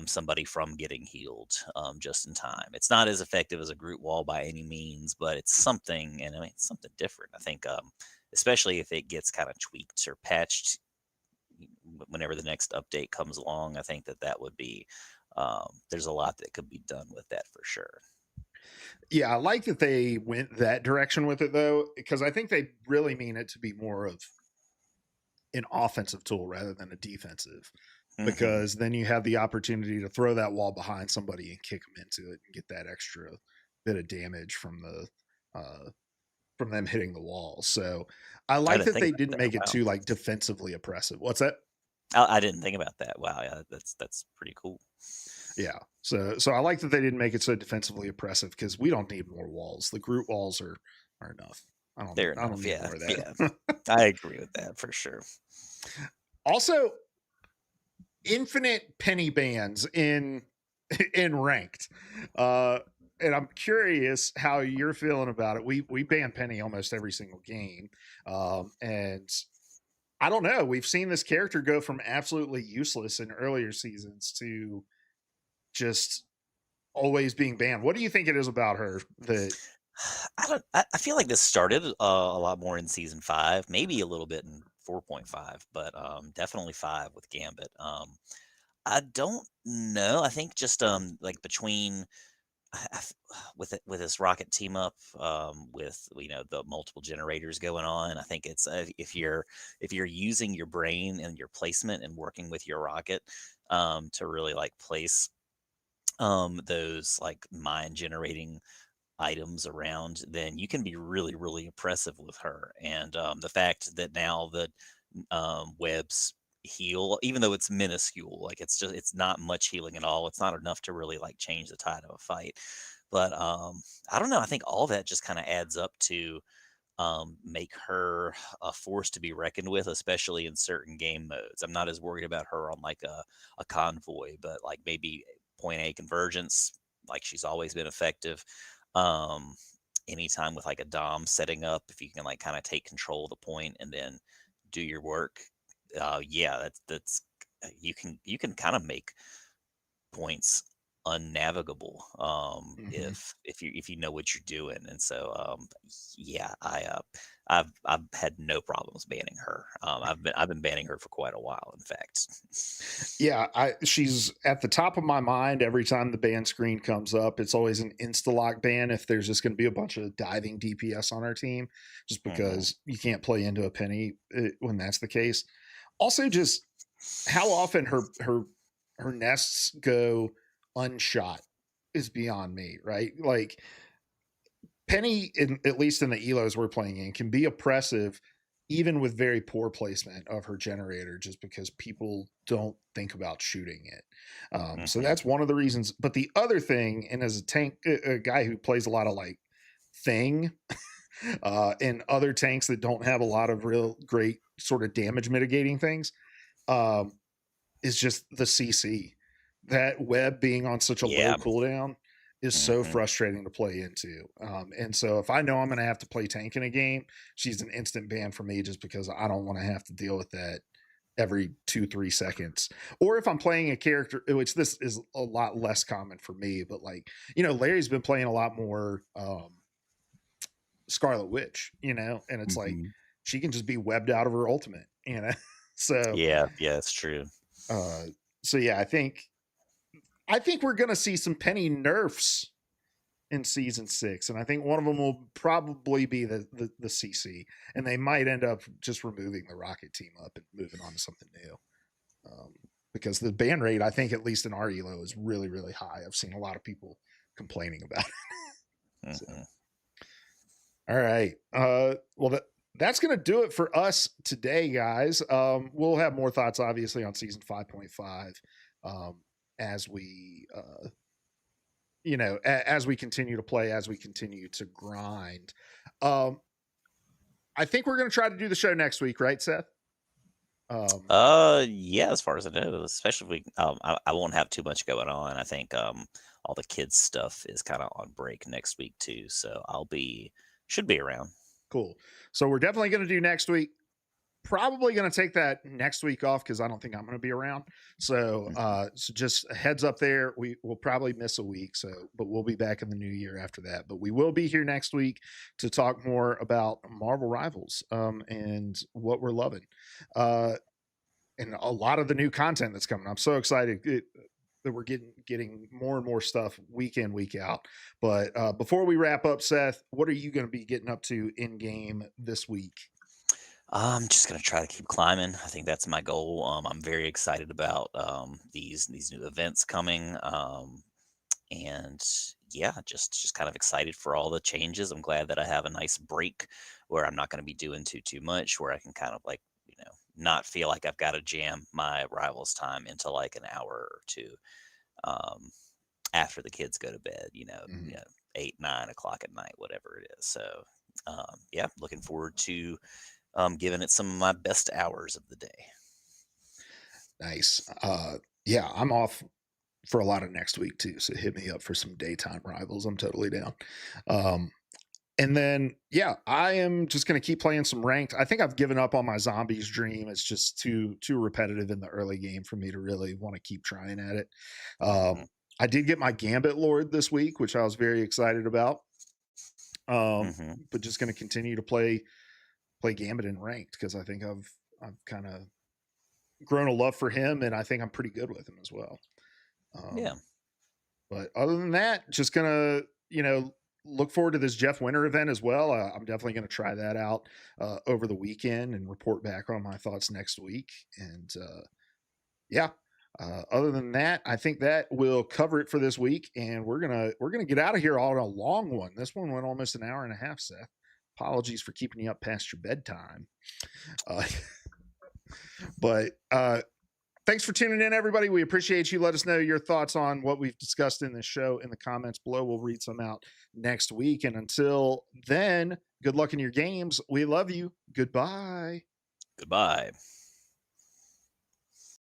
somebody from getting healed just in time. It's not as effective as a group wall by any means, but it's something, and I mean, it's something different. I think, especially if it gets kind of tweaked or patched whenever the next update comes along. I think that that would be there's a lot that could be done with that for sure. Yeah, I like that they went that direction with it though, because I think they really mean it to be more of an offensive tool rather than a defensive. Hmm. Because then you have the opportunity to throw that wall behind somebody and kick them into it and get that extra bit of damage from them hitting the wall. So I I like didn't that think they about didn't that. make it Wow. too like defensively oppressive. What's that? I didn't think about that. Wow. Yeah, that's pretty cool. Yeah. So I like that they didn't make it so defensively oppressive because we don't need more walls. The group walls are enough. I don't need Fair I don't enough. need Yeah. more of Yeah. that. I agree with that for sure. Also, infinite penny bands in ranked. Uh and I'm curious how you're feeling about it. We ban Penny almost every single game. And I don't know. We've seen this character go from absolutely useless in earlier seasons to just always being banned. What do you think it is about her that I don't. I feel like this started a lot more in season five, maybe a little bit in 4.5, but definitely five with Gambit. I don't know. I think just like between with this rocket team up with the multiple generators going on. I think it's if you're using your brain and your placement and working with your rocket to really like place those like mine generating items around, then you can be really, really impressive with her. And the fact that now Webb's heal, even though it's minuscule. Like it's not much healing at all. It's not enough to really like change the tide of a fight. But I don't know. I think all that just kind of adds up to make her a force to be reckoned with, especially in certain game modes. I'm not as worried about her on like a convoy, but like maybe point A convergence, like she's always been effective. Um, Anytime with like a Dom setting up, if you can like kind of take control of the point and then do your work, yeah, that's you can kind of make points unnavigable Mhm. if you know what you're doing. And so yeah, I've had no problems banning her. I've been banning her for quite a while, in fact. Yeah, she's at the top of my mind every time the ban screen comes up. It's always an insta lock ban if there's just going to be a bunch of diving DPS on our team, just Hmm. because you can't play into a penny when that's the case. Also, just how often her nests go unshot is beyond me, right? Like Penny, at least in the elos we're playing in, can be oppressive even with very poor placement of her generator, just because people don't think about shooting it. So Hmm. that's one of the reasons. But the other thing, and as a tank, a guy who plays a lot of like Thing and other tanks that don't have a lot of real great sort of damage mitigating things, um, is just the CC. That web being on such a low Yeah. cooldown is so Hmm. frustrating to play into. And so if I know I'm going to have to play tank in a game, she's an instant ban for me, just because I don't want to have to deal with that every 2-3 seconds. Or if I'm playing a character, which this is a lot less common for me, but like, Larry's been playing a lot more Scarlet Witch, and it's like Hmm. she can just be webbed out of her ultimate. So Yeah, yeah, it's true. uh so yeah, I think we're gonna see some Penny nerfs in season 6, and I think one of them will probably be the CC, and they might end up just removing the Rocket team up and moving on to something new. Um, because the ban rate, I think, at least in our elo, is really really high. I've seen a lot of people complaining about it. So, Hmm. all right, well that's gonna do it for us today, guys. We'll have more thoughts, obviously, on season 5.5 as we as we continue to play, as we continue to grind. Um, I think we're going to try to do the show next week, right, Seth? Um, Yeah, as far as I know, especially if I won't have too much going on. I think all the kids stuff is kind of on break next week too, so should be around. cool. So we're definitely going to do next week. Probably going to take that next week off because I don't think I'm going to be around. So, Mhm. so just a heads up there. We will probably miss a week. So, but we'll be back in the new year after that. But we will be here next week to talk more about Marvel Rivals and what we're loving. And a lot of the new content that's coming. I'm so excited that we're getting more and more stuff week in, week out. But before we wrap up, Seth, what are you going to be getting up to in game this week? I'm just gonna try to keep climbing. I think that's my goal. I'm very excited about these new events coming, and yeah, just kind of excited for all the changes. I'm glad that I have a nice break where I'm not going to be doing too much, where I can kind of like not feel like I've got to jam my rivals time into like an hour or two um, after the kids go to bed. Mhm. 8, 9 o'clock at night, whatever it is. So yeah, looking forward to giving it some of my best hours of the day. Nice. Yeah, I'm off for a lot of next week too. So hit me up for some daytime rivals. I'm totally down. Um, and then yeah, I am just gonna keep playing some ranked. I think I've given up on my zombies dream. It's just too repetitive in the early game for me to really want to keep trying at it. Hmm. I did get my Gambit Lord this week, which I was very excited about. Um, Hmm. but just gonna continue to play Gambit in ranked because I think I've kind of grown a love for him, and I think I'm pretty good with him as well. Yeah. Um, but other than that, just gonna look forward to this Jeff Winter event as well. I'm definitely gonna try that out over the weekend and report back on my thoughts next week. And yeah, other than that, I think that will cover it for this week. And we're gonna get out of here on a long one. This one went almost an hour and a half, Seth. Apologies for keeping you up past your bedtime. Uh, But thanks for tuning in, everybody. We appreciate you. Let us know your thoughts on what we've discussed in this show in the comments below. We'll read some out next week. And until then, good luck in your games. We love you. Goodbye. Goodbye.